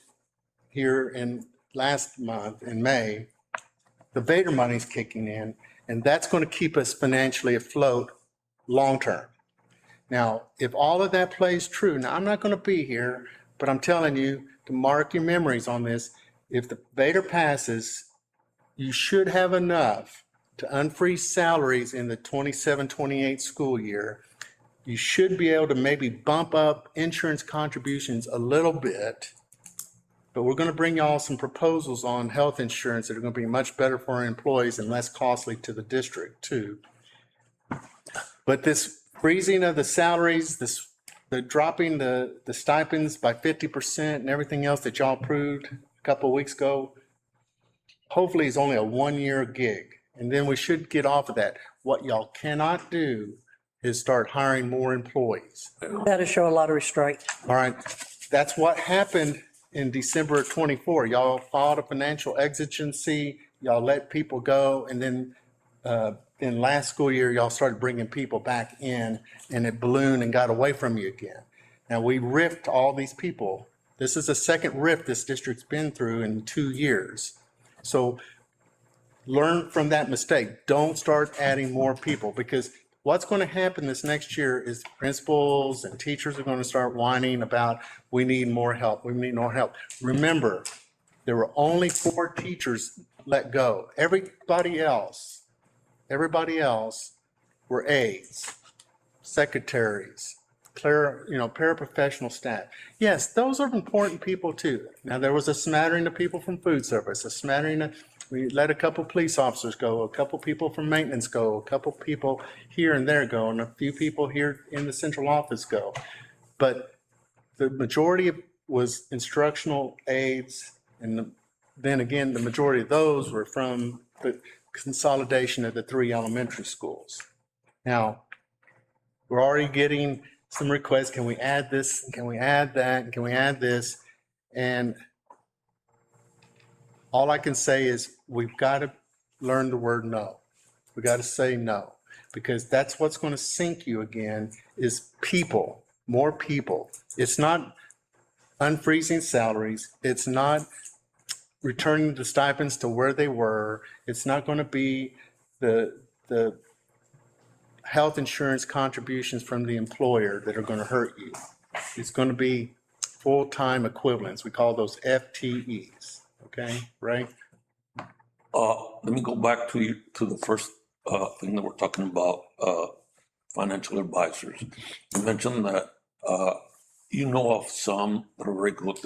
here in last month in May, the Vader money's kicking in, and that's going to keep us financially afloat long term. Now, if all of that plays true, now I'm not going to be here, but I'm telling you to mark your memories on this. If the Vader passes, you should have enough to unfreeze salaries in the 27-28 school year. You should be able to maybe bump up insurance contributions a little bit, but we're going to bring y'all some proposals on health insurance that are going to be much better for our employees and less costly to the district too. But this freezing of the salaries, the dropping the stipends by 50% and everything else that y'all approved a couple of weeks ago, hopefully is only a 1-year gig. And then we should get off of that. What y'all cannot do is start hiring more employees. Got to show a lot of restraint. All right. That's what happened in December of 24. Y'all filed a financial exigency. Y'all let people go. And then last school year, y'all started bringing people back in, and it ballooned and got away from you again. Now, we riffed all these people. This is the second rift this district's been through in 2 years. So learn from that mistake. Don't start adding more people, because what's going to happen this next year is principals and teachers are going to start whining about, we need more help. We need more help. Remember, there were only 4 teachers let go. Everybody else were aides, secretaries, paraprofessional staff. Yes, those are important people too. Now, there was a smattering of people from food service, we let a couple police officers go, a couple people from maintenance go, a couple people here and there go, and a few people here in the central office go. But the majority was instructional aides, and then again, the majority of those were from the consolidation of the 3 elementary schools. Now, we're already getting some requests. Can we add this? Can we add that? Can we add this? And all I can say is we've got to learn the word no. We got to say no, because that's what's going to sink you again is people, more people. It's not unfreezing salaries. It's not returning the stipends to where they were. It's not going to be the health insurance contributions from the employer that are going to hurt you. It's going to be full-time equivalents. We call those FTEs. Okay, Ray? Let me go back to the first, thing that we're talking about, financial advisors. You mentioned that, you know of some that are very good.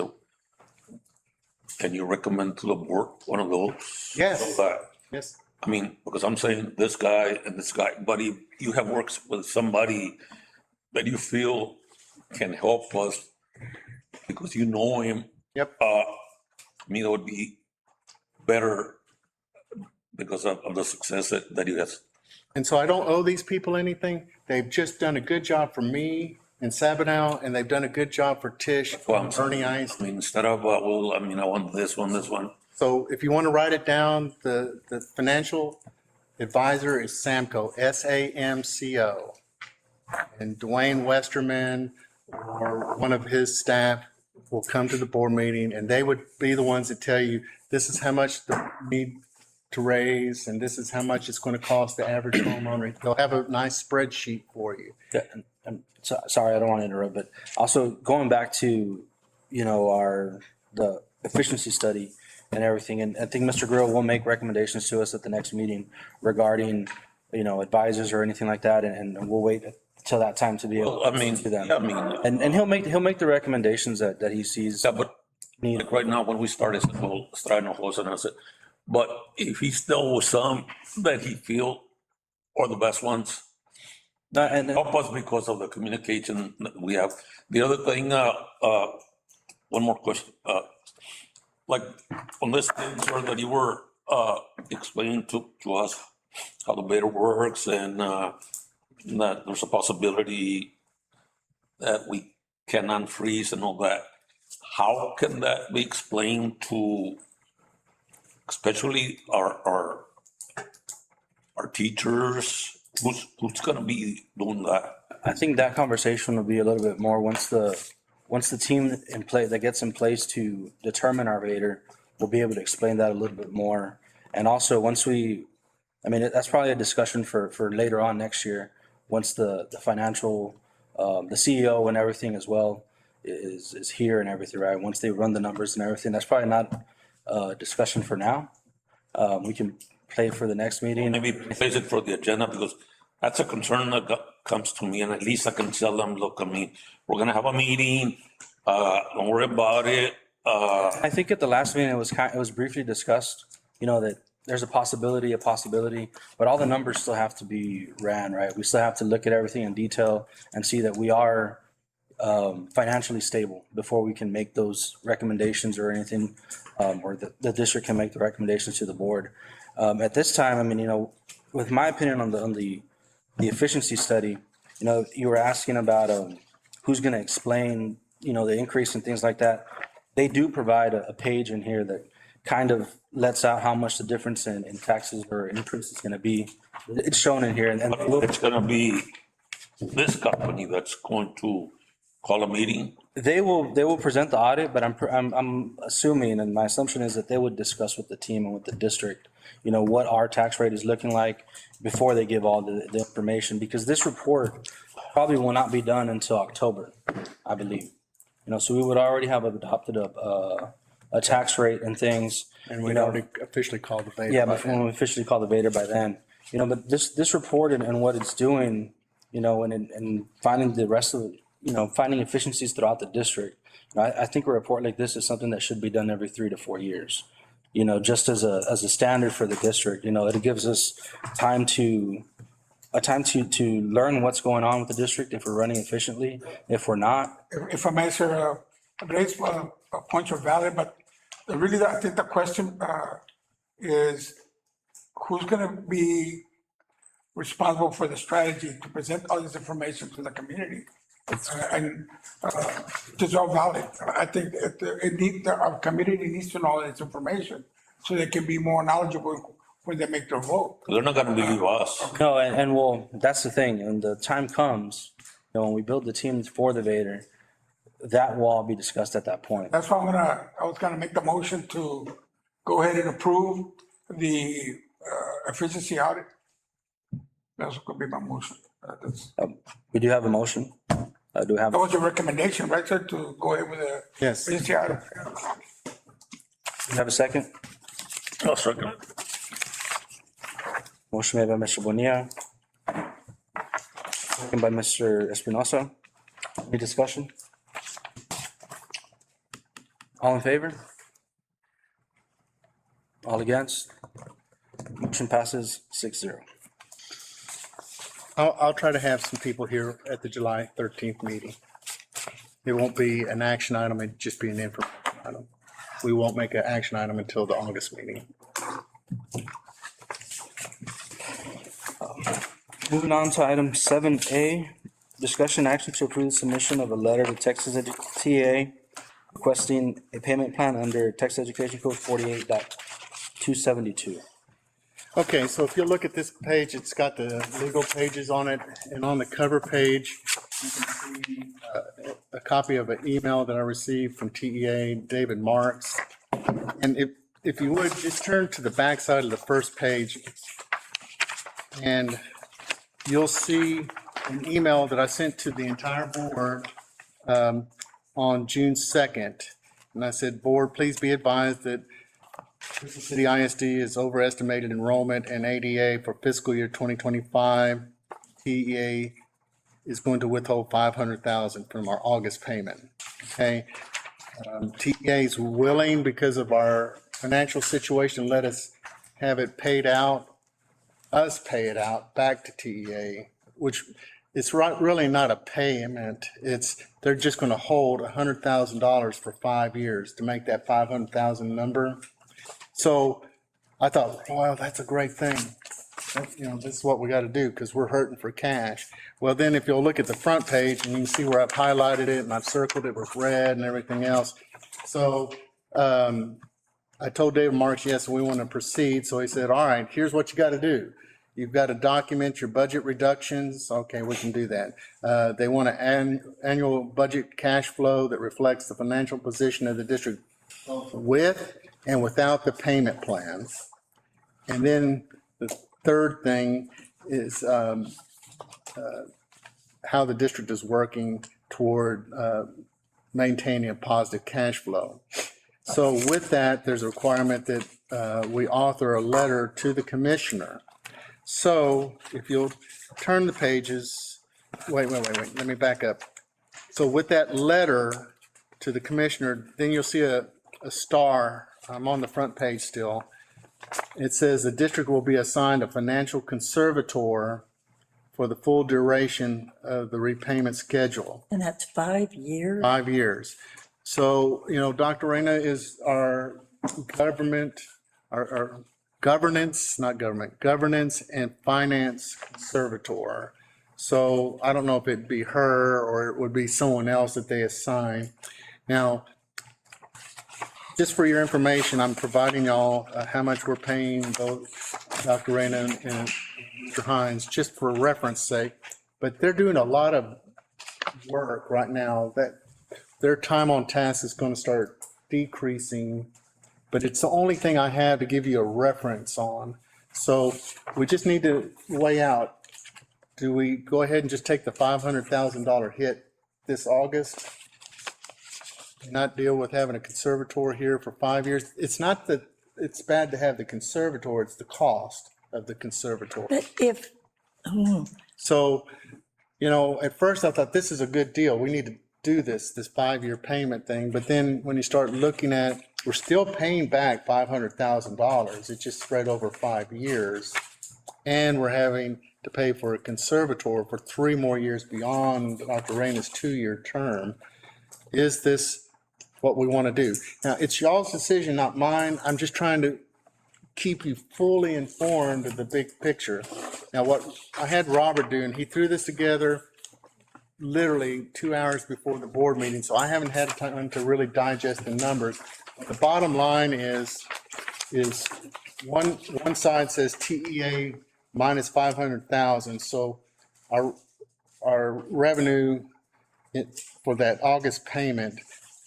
Can you recommend to the board one of those? Yes. So that, Yes. I mean, because I'm saying this guy and this guy, but if you have worked with somebody that you feel can help us because you know him, Yep. I mean, it would be better because of the success that he has. And so I don't owe these people anything. They've just done a good job for me and Sabinow, and they've done a good job for Tish Well, and Ernie ISD. I mean, instead of, well, I mean, I want this one. So if you want to write it down, the financial advisor is Samco, SAMCO. And Dwayne Westerman or one of his staff will come to the board meeting and they would be the ones that tell you, this is how much they need to raise and this is how much it's going to cost the average homeowner. They'll have a nice spreadsheet for you. Yeah, and so, sorry, I don't want to interrupt, but also going back to, the efficiency study and everything, and I think Mr. Grill will make recommendations to us at the next meeting regarding, advisors or anything like that, and we'll wait till that time to be able Well, I mean, to them. yeah, I mean, And he'll make the recommendations that he sees yeah, but need. like right now, when we started, well, Strano Jose, and I said, but if he still was some that he feel are the best ones, And help us because of the communication that we have. The other thing, one more question, like on this thing, sir, that you were, explaining to us how the beta works and, that there's a possibility that we can unfreeze and all that. How can that be explained to, especially our teachers? Who's going to be doing that? I think that conversation will be a little bit more once the team in play that gets in place to determine our Vader will be able to explain that a little bit more. And also that's probably a discussion for later on next year once the financial, the CEO and everything as well is here and everything, right? Once they run the numbers and everything, that's probably not a discussion for now. We can play it for the next meeting. Maybe place it for the agenda because that's a concern that comes to me, and at least I can tell them, look, I mean, we're gonna have a meeting. Don't worry about it. I think at the last meeting, it was briefly discussed, that there's a possibility, but all the numbers still have to be ran, right? We still have to look at everything in detail and see that we are financially stable before we can make those recommendations or anything, or the district can make the recommendations to the board. At this time, I mean, with my opinion on the efficiency study, you were asking about who's going to explain, the increase and things like that. They do provide a page in here that kind of lets out how much the difference in taxes or increase is going to be. It's shown in here, and It's gonna be this company that's going to call a meeting. they will present the audit, but I'm assuming, and my assumption is that they would discuss with the team and with the district, what our tax rate is looking like before they give all the information, because this report probably will not be done until October, I believe. So we would already have adopted a tax rate and things. And we'd already officially called the beta. Yeah, but when we officially call the Vader by then, but this report and what it's doing, and finding the rest of finding efficiencies throughout the district. I think a report like this is something that should be done every 3 to 4 years. Just as a standard for the district. It gives us time to learn what's going on with the district, if we're running efficiently, if we're not. If I may, sir, Ray's points are valid, but really, I think the question is who's going to be responsible for the strategy to present all this information to the community? It's all valid. I think our community needs to know this information so they can be more knowledgeable when they make their vote. They're not gonna believe us. No, and well, that's the thing. When the time comes, when we build the teams for the Vader, that will all be discussed at that point. That's why I was gonna make the motion to go ahead and approve the efficiency audit. That's gonna be my motion. We do have a motion. Do we have, That was your recommendation, right, sir, to go ahead with the Yes. agency item? do we have a second? I'll second it. Motion made by Mr. Bonilla. Second by Mr. Espinosa. Any discussion? All in favor? All against? Motion passes 6-0. I'll try to have some people here at the July 13th meeting. It won't be an action item, it'd just be an information item. We won't make an action item until the August meeting. Moving on to item 7A, discussion action to approve the submission of a letter to Texas TA requesting a payment plan under Texas Education Code 48.272. Okay, so if you look at this page, it's got the legal pages on it, and on the cover page, you can see a copy of an email that I received from TEA, David Marks. And if you would, just turn to the back side of the first page, and you'll see an email that I sent to the entire board on June 2nd. And I said, "Board, please be advised that Crystal City ISD is overestimated enrollment and ADA for fiscal year 2025. TEA is going to withhold $500,000 from our August payment." Okay. TEA is willing, because of our financial situation, let us have it paid out, us pay it out back to TEA, which it's really not a payment. They're just going to hold $100,000 for 5 years to make that 500,000 number. So I thought, well, that's a great thing. This is what we got to do because we're hurting for cash. Well, then if you'll look at the front page and you can see where I've highlighted it and I've circled it with red and everything else. So I told David Marks, yes, we want to proceed. So he said, all right, here's what you got to do. You've got to document your budget reductions. Okay, we can do that. They want an annual budget cash flow that reflects the financial position of the district with and without the payment plans. And then the third thing is how the district is working toward maintaining a positive cash flow. So with that, there's a requirement that we author a letter to the commissioner. So if you'll turn the pages, wait, let me back up. So with that letter to the commissioner, then you'll see a star. I'm on the front page still. It says the district will be assigned a financial conservator for the full duration of the repayment schedule. And that's 5 years? 5 years. So, Dr. Reyna is our governance and finance conservator. So I don't know if it'd be her or it would be someone else that they assign. Now, just for your information, I'm providing y'all how much we're paying both Dr. Reyna and Mr. Hines, just for reference sake. But they're doing a lot of work right now that their time on task is going to start decreasing. But it's the only thing I have to give you a reference on. So we just need to weigh out, do we go ahead and just take the $500,000 hit this August? Not deal with having a conservator here for 5 years? It's not that it's bad to have the conservator, it's the cost of the conservator. But if, So, at first I thought this is a good deal. We need to do this 5-year payment thing. But then when you start looking at, we're still paying back $500,000. It's just spread over 5 years. And we're having to pay for a conservator for 3 more years beyond Dr. Reyna's 2-year term. Is this what we want to do? Now, it's y'all's decision, not mine. I'm just trying to keep you fully informed of the big picture. Now, what I had Robert do, and he threw this together literally 2 hours before the board meeting, so I haven't had time to really digest the numbers. The bottom line is one side says TEA minus 500,000. So our revenue for that August payment,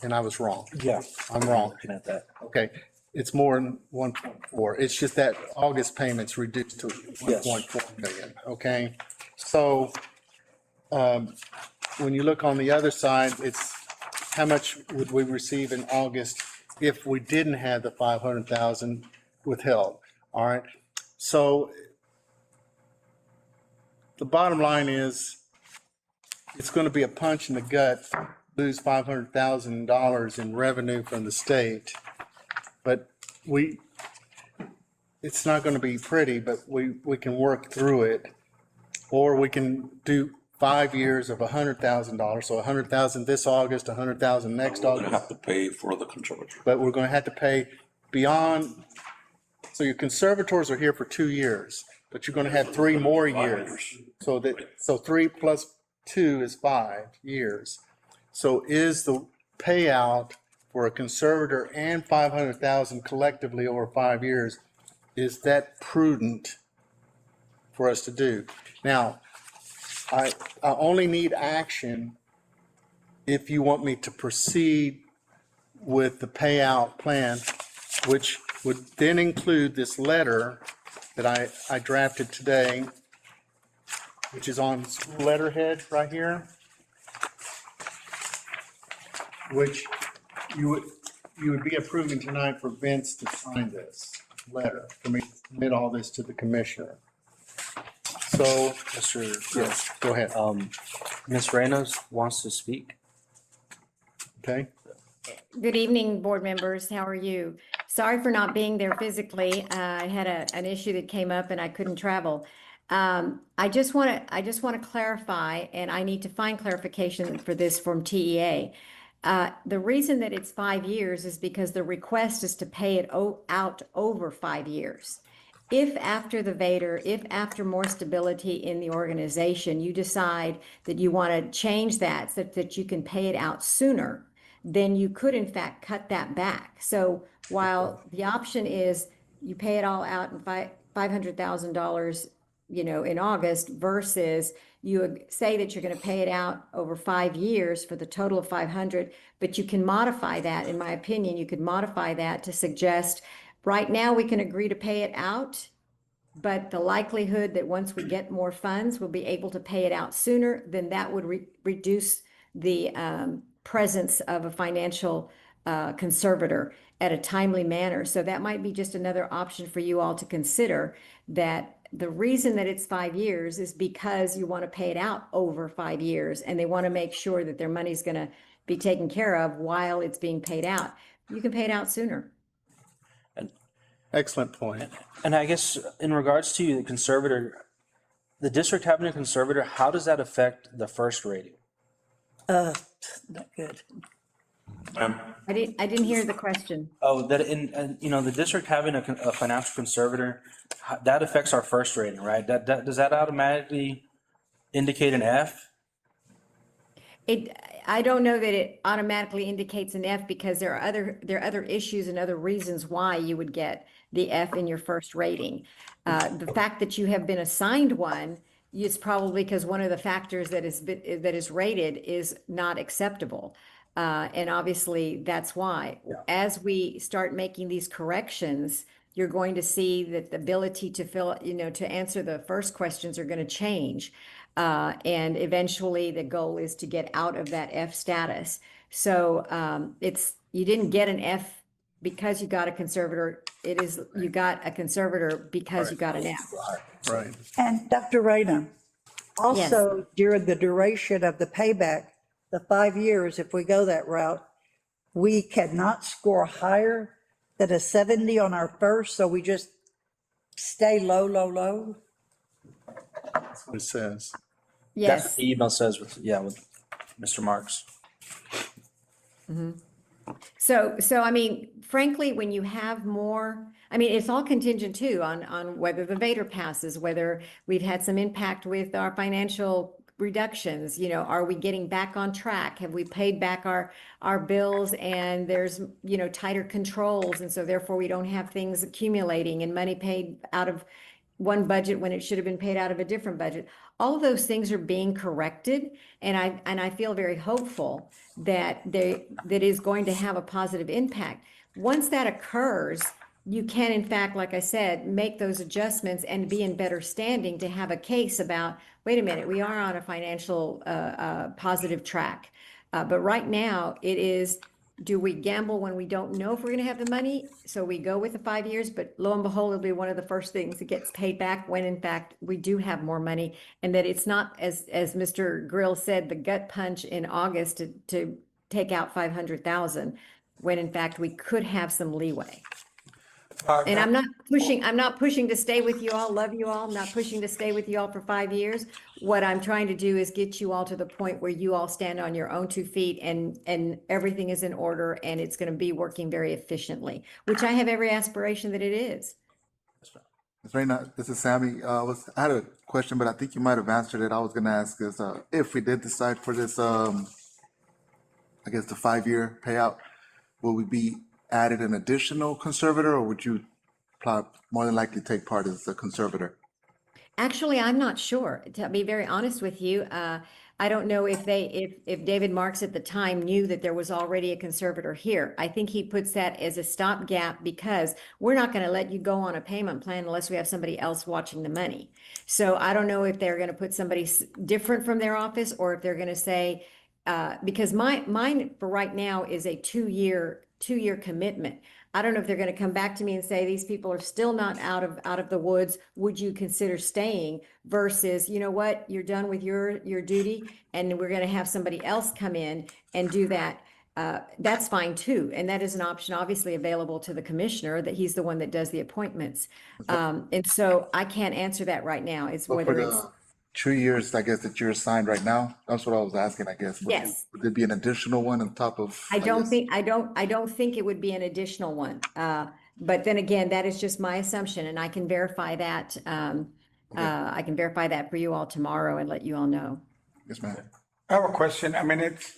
and I was wrong. Yeah, I'm wrong. looking at that. Okay, it's more than 1.4. It's just that August payment's reduced to 1.4 million. Okay, so when you look on the other side, it's how much would we receive in August if we didn't have the 500,000 withheld? All right. So the bottom line is it's going to be a punch in the gut, lose $500,000 in revenue from the state, but it's not going to be pretty, but we can work through it, or we can do 5 years of $100,000. So 100,000 this August, 100,000 next We're gonna August, have to pay for the conservatory. but we're going to have to pay beyond. So your conservators are here for 2 years, but you're going to have 3 more years. So 3 plus 2 is 5 years. So is the payout for a conservator and 500,000 collectively over 5 years, is that prudent for us to do? Now, I only need action if you want me to proceed with the payout plan, which would then include this letter that I drafted today, which is on school letterhead right here, which you would be approving tonight for Vince to sign this letter, for me to submit all this to the commissioner. So, yes, go ahead. Ms. Reynolds wants to speak. Okay. Good evening, board members. How are you? Sorry for not being there physically. I had an issue that came up and I couldn't travel. I just want to clarify, and I need to find clarification for this from TEA. The reason that it's 5 years is because the request is to pay it out over 5 years. If after the Vader, if after more stability in the organization, you decide that you want to change that so that you can pay it out sooner, then you could in fact cut that back. So while the option is you pay it all out in $500,000, in August, versus you say that you're going to pay it out over 5 years for the total of 500, but you can modify that. In my opinion, you could modify that to suggest right now we can agree to pay it out, but the likelihood that once we get more funds, we'll be able to pay it out sooner, then that would reduce the presence of a financial conservator at a timely manner. So that might be just another option for you all to consider, that the reason that it's 5 years is because you want to pay it out over 5 years, and they want to make sure that their money's going to be taken care of while it's being paid out. You can pay it out sooner. Excellent point. And I guess in regards to the conservator, the district having a conservator, how does that affect the first rating? Not good. I didn't hear the question. Oh, that the district having a financial conservator, that affects our first rating, right? Does that automatically indicate an F? I don't know that it automatically indicates an F, because there are other issues and other reasons why you would get the F in your first rating. The fact that you have been assigned one is probably because one of the factors that is rated is not acceptable. And obviously that's why. As we start making these corrections, you're going to see that the ability to to answer the first questions are going to change. And eventually the goal is to get out of that F status. So you didn't get an F because you got a conservator. You got a conservator because you got an F. Right. And Dr. Rayna, also during the duration of the payback, the 5 years, if we go that route, we cannot score higher than a 70 on our first, so we just stay low, low, low. That's what it says. Yes. That's what the email says with Mr. Marks. So I mean, frankly, when you have more, I mean, it's all contingent too on whether the Vader passes, whether we've had some impact with our financial reductions. Are we getting back on track? Have we paid back our bills, and there's tighter controls, and so therefore we don't have things accumulating and money paid out of one budget when it should have been paid out of a different budget. All of those things are being corrected, and I feel very hopeful that is going to have a positive impact. Once that occurs, you can, in fact, like I said, make those adjustments and be in better standing to have a case about, wait a minute, we are on a financial positive track. But right now, it is, do we gamble when we don't know if we're going to have the money? So we go with the 5 years, but lo and behold, it'll be one of the first things that gets paid back when, in fact, we do have more money. And that it's not, as Mr. Grill said, the gut punch in August to take out 500,000, when in fact we could have some leeway. And I'm not pushing to stay with you all, love you all. I'm not pushing to stay with you all for 5 years. What I'm trying to do is get you all to the point where you all stand on your own 2 feet and everything is in order and it's going to be working very efficiently, which I have every aspiration that it is. Ms. Reyna, this is Sammy. I had a question, but I think you might have answered it. I was going to ask is if we did decide for this, I guess the 5-year payout, will we be added an additional conservator, or would you more than likely take part as a conservator? Actually, I'm not sure, to be very honest with you. I don't know if David Marks at the time knew that there was already a conservator here. I think he puts that as a stopgap because we're not going to let you go on a payment plan unless we have somebody else watching the money. So I don't know if they're going to put somebody different from their office or if they're going to say, because mine for right now is a 2-year commitment. I don't know if they're going to come back to me and say, these people are still not out of the woods. Would you consider staying versus, you know what, you're done with your duty and we're going to have somebody else come in and do that. That's fine too. And that is an option obviously available to the commissioner, that he's the one that does the appointments. And so I can't answer that right now. It's But whether for it's. the 2 years, I guess, that you're assigned right now, that's what I was asking, I guess. Yes. Would there be an additional one on top of? I don't guess- think it would be an additional one. But then again, that is just my assumption and I can verify that. I can verify that for you all tomorrow and let you all know. Yes, ma'am. I have a question. I mean, it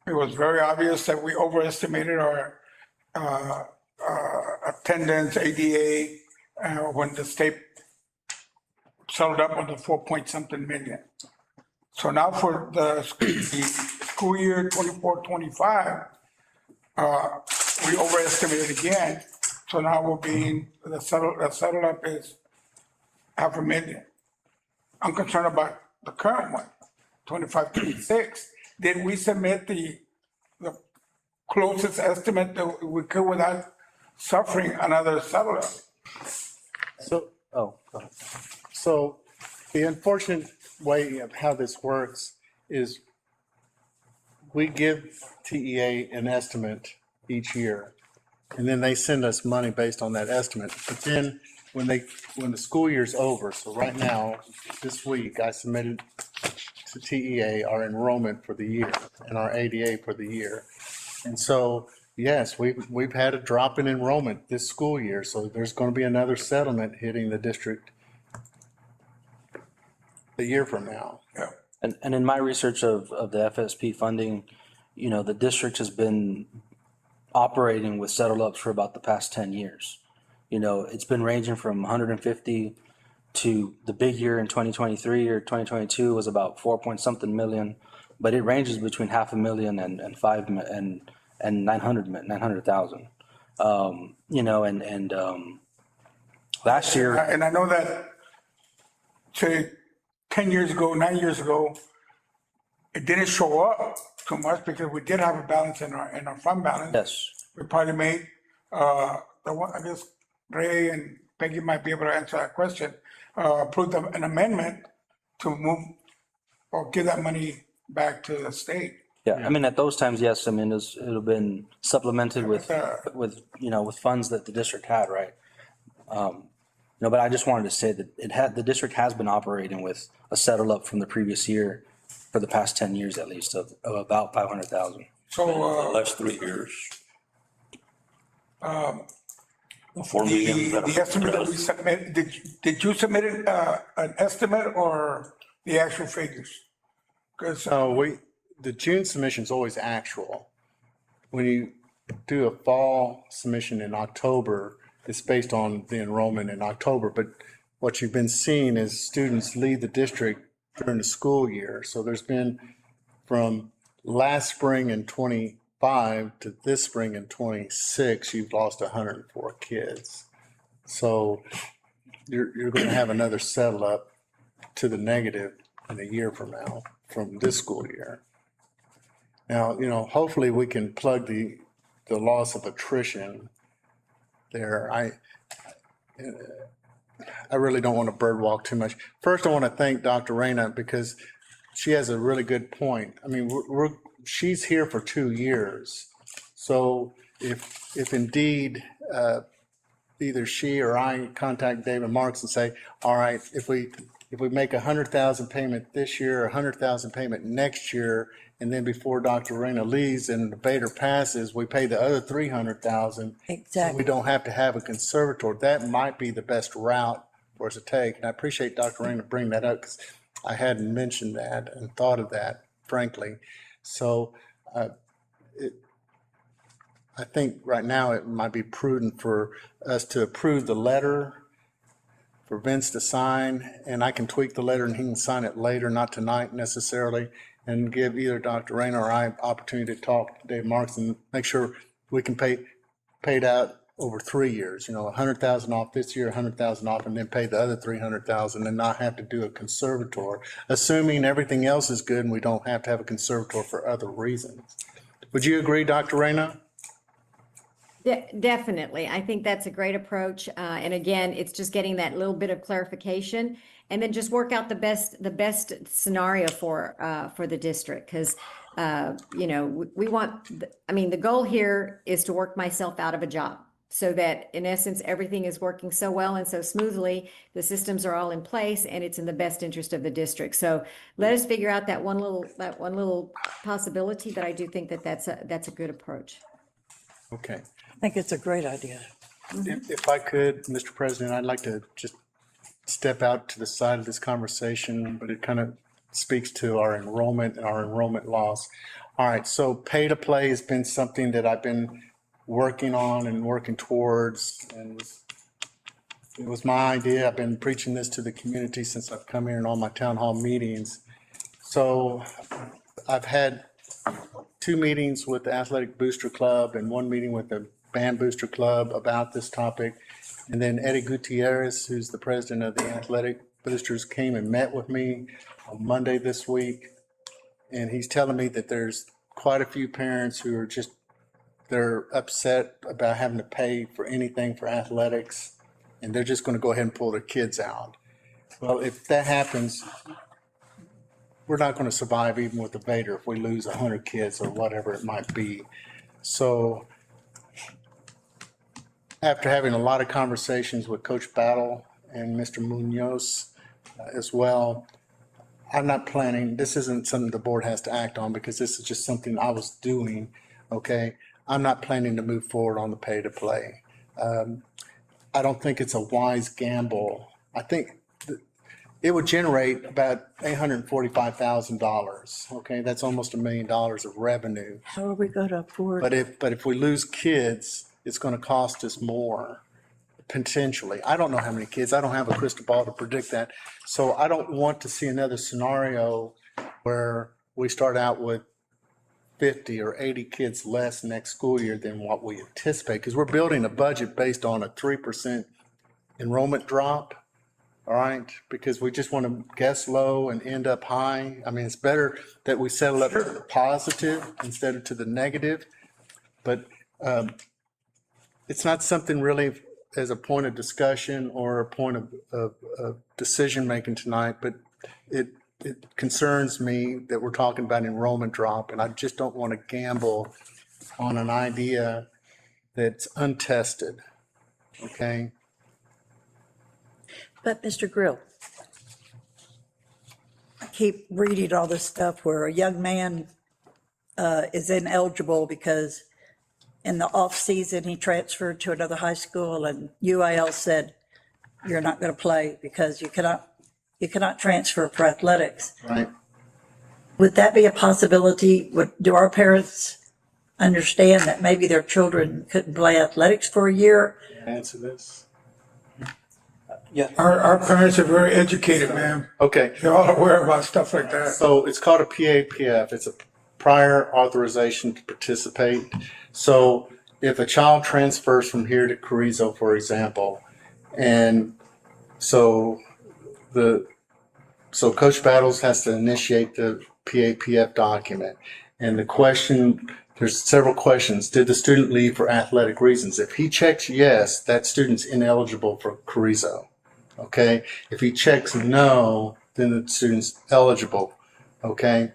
was very obvious that we overestimated our attendance, ADA, when the state settled up on the 4-point-something million. So now for the school year 24-25, we overestimated again. So now we're being, the settled up is 500,000. I'm concerned about the current one, 25-26. Did we submit the closest estimate that we could without suffering another settle up? So, go ahead. So the unfortunate way of how this works is we give TEA an estimate each year, and then they send us money based on that estimate. But then when the school year's over, so right now, this week, I submitted to TEA our enrollment for the year and our ADA for the year. And so, yes, we've had a drop in enrollment this school year, so there's going to be another settlement hitting the district a year from now. Yeah. And in my research of the FSP funding, the district has been operating with settle ups for about the past 10 years. It's been ranging from 150 to the big year in 2023 or 2022 was about 4-point-something million, but it ranges between 500,000 and 900,000. Last year, And I know that, say, 10 years ago, 9 years ago, it didn't show up too much because we did have a balance in our fund balance. yes, We probably made, the one, I guess Ray and Peggy might be able to answer that question, approved an amendment to move or give that money back to the state. yeah. I mean, at those times, yes. I mean, it'll have been supplemented with funds that the district had, right? But I just wanted to say that the district has been operating with a settle up from the previous year for the past 10 years at least of about 500,000. So, The last 3 years. The 4 million. the estimate that we submitted, did you submit an estimate or the actual figures? Because The June submission's always actual. When you do a fall submission in October, it's based on the enrollment in October. But what you've been seeing is students leave the district during the school year. So there's been from last spring in 20 25 to this spring in 26, you've lost 104 kids. So you're going to have another settle up to the negative in a year from now, from this school year. Now, hopefully we can plug the loss of attrition there. I really don't want to bird walk too much. First, I want to thank Dr. Reyna because she has a really good point. I mean, she's here for 2 years. So if indeed either she or I contact David Marks and say, all right, if we make 100,000 payment this year, 100,000 payment next year, and then before Dr. Reyna leaves and the Vader passes, we pay the other 300,000. Exactly. So we don't have to have a conservator. That might be the best route for us to take. And I appreciate Dr. Reyna bringing that up because I hadn't mentioned that and thought of that, frankly. So I think right now it might be prudent for us to approve the letter for Vince to sign, and I can tweak the letter and he can sign it later, not tonight necessarily, and give either Dr. Reyna or I opportunity to talk to Dave Marks and make sure we can pay it out over 3 years, 100,000 off this year, 100,000 off, and then pay the other 300,000 and not have to do a conservator, assuming everything else is good and we don't have to have a conservator for other reasons. Would you agree, Dr. Reyna? Definitely. I think that's a great approach. And again, it's just getting that little bit of clarification and then just work out the best scenario for the district. Because, we want, the goal here is to work myself out of a job so that in essence, everything is working so well and so smoothly, the systems are all in place and it's in the best interest of the district. So let us figure out that one little possibility, but I do think that's a good approach. Okay. I think it's a great idea. If I could, Mr. President, I'd like to just step out to the side of this conversation, but it kind of speaks to our enrollment and our enrollment loss. All right, so pay to play has been something that I've been working on and working towards, and it was my idea. I've been preaching this to the community since I've come here in all my town hall meetings. So I've had 2 meetings with the Athletic Booster Club and 1 meeting with the Band Booster Club about this topic. And then Eddie Gutierrez, who's the president of the Athletic Boosters, came and met with me on Monday this week. And he's telling me that there's quite a few parents who are they're upset about having to pay for anything for athletics. And they're just going to go ahead and pull their kids out. Well, if that happens, we're not going to survive even with the Vader if we lose 100 kids or whatever it might be. So after having a lot of conversations with Coach Battle and Mr. Munoz as well, I'm not planning, this isn't something the board has to act on because this is just something I was doing, okay? I'm not planning to move forward on the pay to play. I don't think it's a wise gamble. I think it would generate about $845,000. Okay, that's almost $1 million of revenue. How are we going to afford? But if we lose kids, it's going to cost us more potentially. I don't know how many kids. I don't have a crystal ball to predict that. So I don't want to see another scenario where we start out with 50 or 80 kids less next school year than what we anticipate, because we're building a budget based on a 3% enrollment drop. All right, because we just want to guess low and end up high. I mean, it's better that we settle up to the positive instead of to the negative. But it's not something really as a point of discussion or a point of decision making tonight, but it concerns me that we're talking about enrollment drop, and I just don't want to gamble on an idea that's untested, okay? But Mr. Grill, I keep reading all this stuff where a young man is ineligible because in the off season he transferred to another high school and UIL said, you're not going to play because you cannot transfer for athletics. Right. Would that be a possibility? Do our parents understand that maybe their children couldn't play athletics for a year? Answer this. Yeah. Our parents are very educated, man. Okay. They're all aware about stuff like that. So it's called a PAPF. It's a prior authorization to participate. So if a child transfers from here to Carrizo, for example, and so Coach Battles has to initiate the PAPF document. And there's several questions. Did the student leave for athletic reasons? If he checks yes, that student's ineligible for Carrizo. Okay? If he checks no, then the student's eligible. Okay?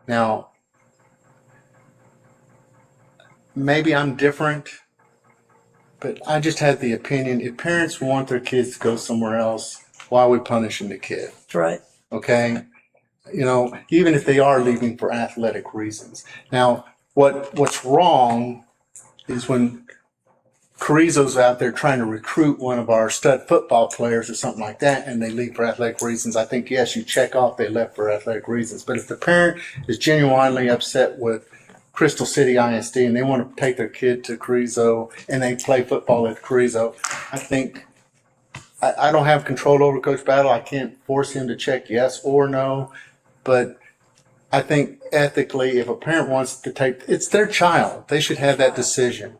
Now, maybe I'm different, but I just had the opinion, if parents want their kids to go somewhere else, why are we punishing the kid? That's right. Okay? Even if they are leaving for athletic reasons. Now, what's wrong is when Carrizo's out there trying to recruit one of our stud football players or something like that, and they leave for athletic reasons. I think, yes, you check off they left for athletic reasons. But if the parent is genuinely upset with Crystal City ISD and they want to take their kid to Carrizo and they play football at Carrizo, I think I don't have control over Coach Battle. I can't force him to check yes or no. But I think ethically, if a parent wants to it's their child. They should have that decision.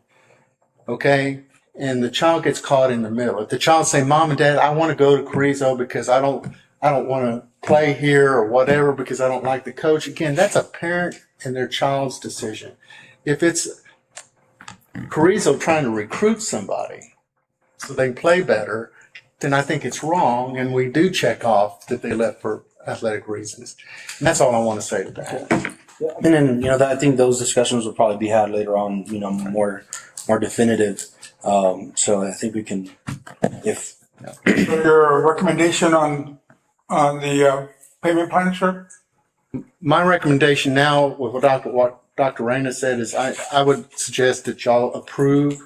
Okay? And the child gets caught in the middle. If the child say, Mom and Dad, I want to go to Carrizo because I don't want to play here or whatever because I don't like the coach. Again, that's a parent and their child's decision. If it's Carrizo trying to recruit somebody so they can play better, then I think it's wrong, and we do check off that they left for athletic reasons. And that's all I want to say to that. And then, I think those discussions will probably be had later on, more definitive. So I think we can, if. So your recommendation on the payment plan, sir? My recommendation now, with what Dr. Reyna said, is I would suggest that y'all approve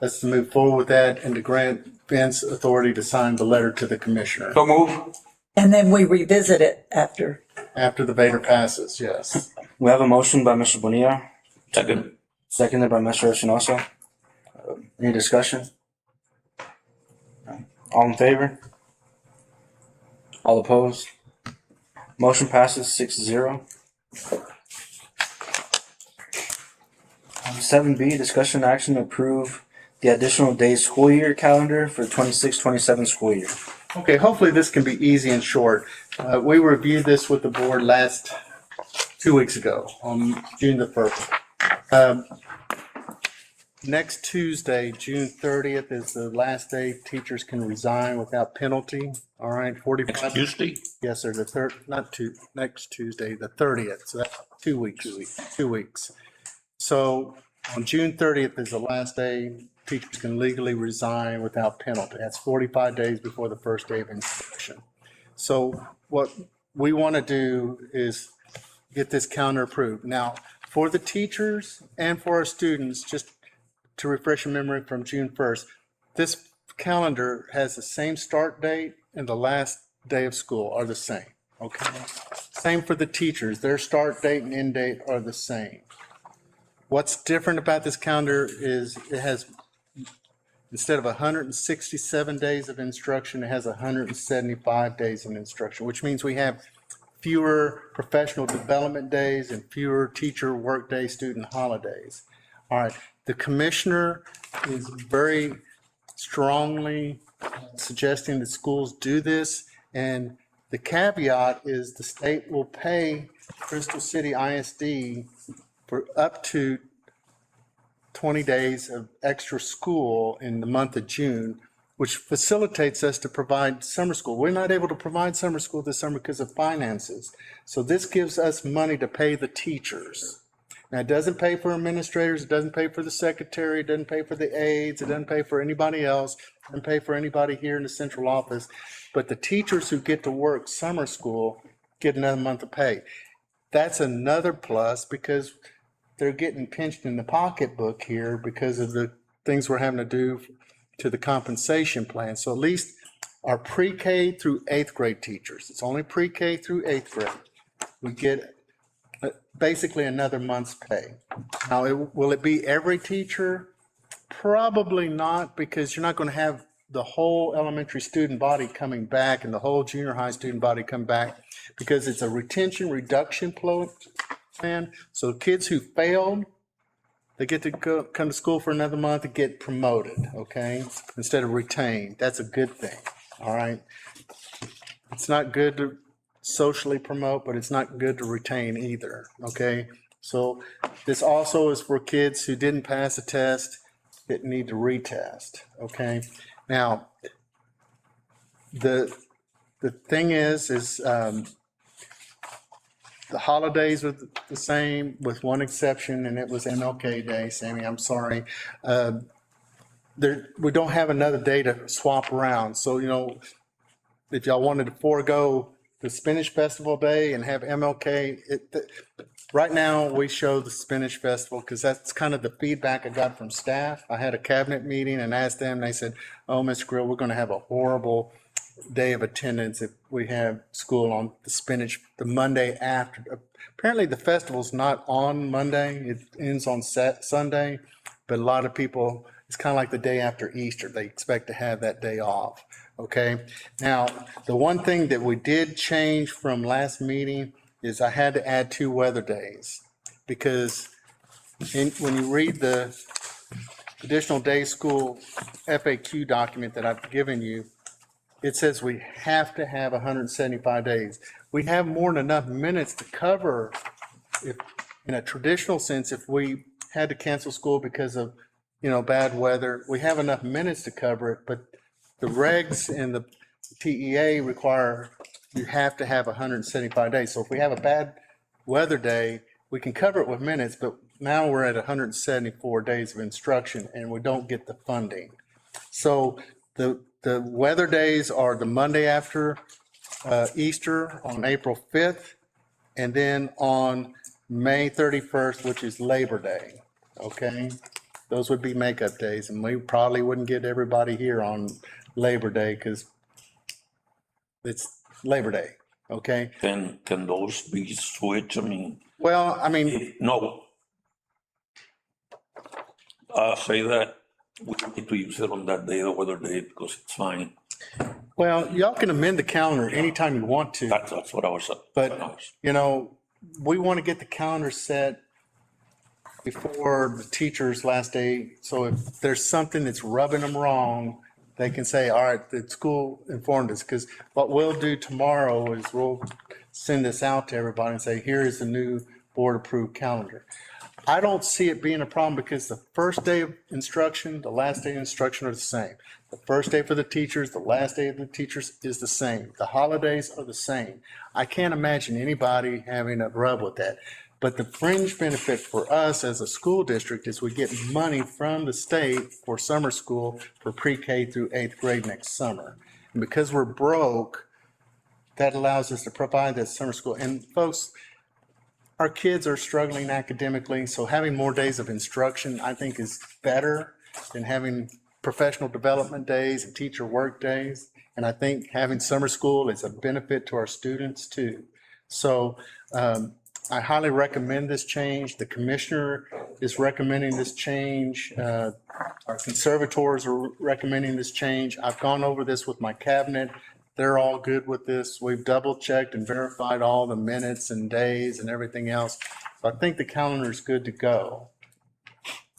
us to move forward with that and to grant Vince authority to sign the letter to the commissioner. So move. And then we revisit it after. After the Vader passes, yes. We have a motion by Mr. Bonilla, Second. seconded by Mr. Espinosa. Any discussion? All in favor? All opposed? Motion passes 6-0. 7B, discussion action to approve the additional days school year calendar for 26-27 school year. Okay, hopefully this can be easy and short. We reviewed this with the board 2 weeks ago on June the 1st. Next Tuesday, June 30th, is the last day teachers can resign without penalty. All right, 45. Next Tuesday? Yes, sir. Next Tuesday, the 30th. So that's 2 weeks. 2 weeks. So on June 30th is the last day teachers can legally resign without penalty. That's 45 days before the first day of instruction. So what we want to do is get this calendar approved. Now, for the teachers and for our students, just to refresh your memory from June 1st, this calendar has the same start date and the last day of school are the same. Okay. Same for the teachers. Their start date and end date are the same. What's different about this calendar is it has, instead of 167 days of instruction, it has 175 days of instruction, which means we have fewer professional development days and fewer teacher workday student holidays. All right. The commissioner is very strongly suggesting that schools do this, and the caveat is the state will pay Crystal City ISD for up to 20 days of extra school in the month of June, which facilitates us to provide summer school. We're not able to provide summer school this summer because of finances. So this gives us money to pay the teachers. Now, it doesn't pay for administrators, it doesn't pay for the secretary, it doesn't pay for the aides, it doesn't pay for anybody else, it doesn't pay for anybody here in the central office. But the teachers who get to work summer school get another month of pay. That's another plus because they're getting pinched in the pocketbook here because of the things we're having to do to the compensation plan. So at least our pre-K through 8th grade teachers, it's only pre-K through 8th grade, we get basically another month's pay. Now, will it be every teacher? Probably not, because you're not going to have the whole elementary student body coming back and the whole junior high student body come back, because it's a retention reduction plan. So kids who failed, they get to come to school for another month and get promoted, okay? Instead of retained. That's a good thing, all right? It's not good to socially promote, but it's not good to retain either, okay? So this also is for kids who didn't pass a test that need to retest, okay? Now, the thing is the holidays were the same with one exception, and it was MLK Day. Sammy, I'm sorry. We don't have another day to swap around. So, if y'all wanted to forego the Spinach Festival Day and have MLK, right now we show the Spinach Festival because that's kind of the feedback I got from staff. I had a cabinet meeting and asked them, and they said, "Oh, Mr. Grill, we're going to have a horrible day of attendance if we have school on the Monday after." Apparently the festival's not on Monday, it ends on Sunday, but a lot of people, it's kind of like the day after Easter, they expect to have that day off, okay? Now, the one thing that we did change from last meeting is I had to add 2 weather days, because when you read the additional day school FAQ document that I've given you, it says we have to have 175 days. We have more than enough minutes to cover, if, in a traditional sense, if we had to cancel school because of, bad weather, we have enough minutes to cover it, but the regs and the TEA require you have to have 175 days. So if we have a bad weather day, we can cover it with minutes, but now we're at 174 days of instruction and we don't get the funding. So the weather days are the Monday after Easter on April 5th, and then on May 31st, which is Labor Day, okay? Those would be makeup days, and we probably wouldn't get everybody here on Labor Day because it's Labor Day, okay? Can those be switched? Well, I mean, No. Say that we need to use it on that day, the weather day, because it's fine. well, y'all can amend the calendar anytime you want to. That's what I was. But, we want to get the calendar set before the teacher's last day. So if there's something that's rubbing them wrong, they can say, all right, the school informed us. Because what we'll do tomorrow is we'll send this out to everybody and say, here is the new board approved calendar. I don't see it being a problem because the first day of instruction, the last day of instruction are the same. The first day for the teachers, the last day of the teachers is the same. The holidays are the same. I can't imagine anybody having a rub with that. But the fringe benefit for us as a school district is we get money from the state for summer school for pre-K through 8th grade next summer. And because we're broke, that allows us to provide that summer school. And folks, our kids are struggling academically, so having more days of instruction, I think, is better than having professional development days and teacher work days. And I think having summer school is a benefit to our students too. So I highly recommend this change. The commissioner is recommending this change. Our conservators are recommending this change. I've gone over this with my cabinet. They're all good with this. We've double checked and verified all the minutes and days and everything else. So I think the calendar is good to go.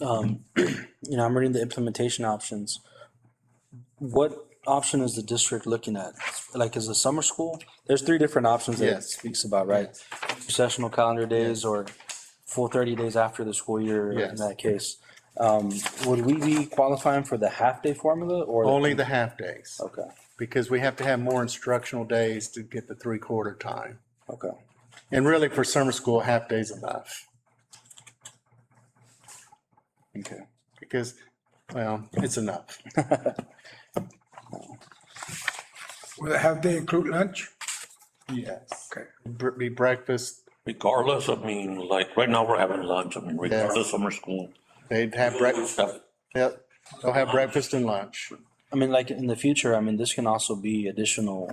I'm reading the implementation options. What option is the district looking at? Like, is the summer school? There's 3 different options that it Yes. speaks about, right? Sessional calendar days or full 30 days after the school year in Yes. that case. Would we be qualifying for the half-day formula or? Only the half days, Okay, because we have to have more instructional days to get the 3/4 time. okay. And really for summer school, half day's enough. Okay. Because, well, it's enough. Will the half day include lunch? Yes. Okay. Be breakfast. Regardless, like right now we're having lunch. Regardless of summer school. They'd have breakfast. Yep. They'll have breakfast and lunch. I mean, like in the future, this can also be additional.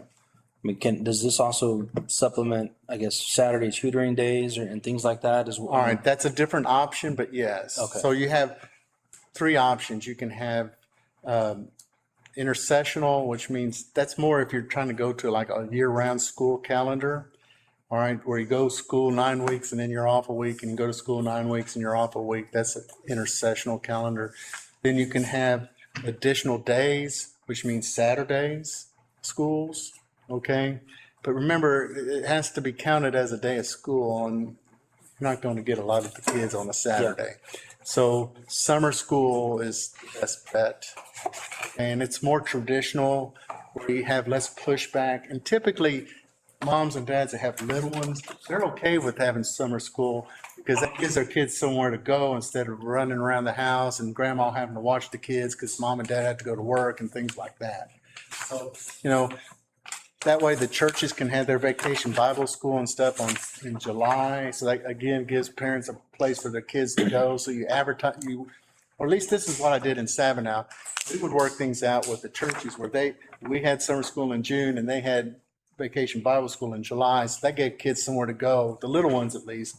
Does this also supplement, I guess, Saturday tutoring days and things like that as well? All right, that's a different option, but yes. Okay. So you have 3 options. You can have intercessional, which means that's more if you're trying to go to like a year-round school calendar. all right, where you go to school 9 weeks and then you're off a week, and you go to school 9 weeks and you're off a week. That's an intersessional calendar. Then you can have additional days, which means Saturdays, schools, okay? But remember, it has to be counted as a day of school, and you're not going to get a lot of the kids on a Saturday. So summer school is the best bet. And it's more traditional, where you have less pushback. And typically, moms and dads that have little ones, they're okay with having summer school because that gives their kids somewhere to go instead of running around the house and grandma having to watch the kids because mom and dad had to go to work and things like that. So, that way the churches can have their vacation Bible school and stuff in July. So that again gives parents a place for their kids to go. So you advertise, or at least this is what I did in Sabinow. We would work things out with the churches where we had summer school in June and they had vacation Bible school in July. So that gave kids somewhere to go, the little ones at least,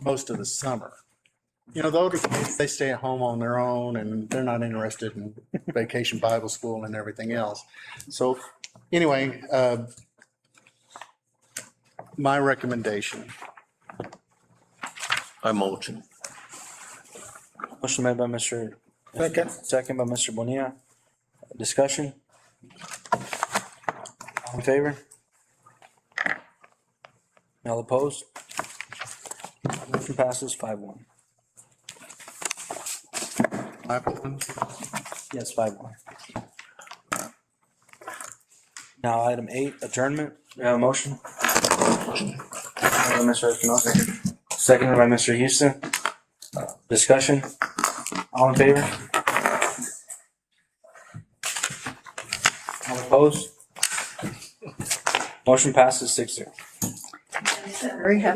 most of the summer. The older kids, they stay at home on their own and they're not interested in vacation Bible school and everything else. So anyway, my recommendation. I motion. Motion made by Mr. Second. Second by Mr. Bonilla. Discussion? All in favor? All opposed? Motion passes 5-1. Yes, 5-1. Now, item 8, adjournment. We have a motion. Motion by Mr. Espinosa. Seconded by Mr. Houston. Discussion? All in favor? All opposed? Motion passes 6-0. Very happy.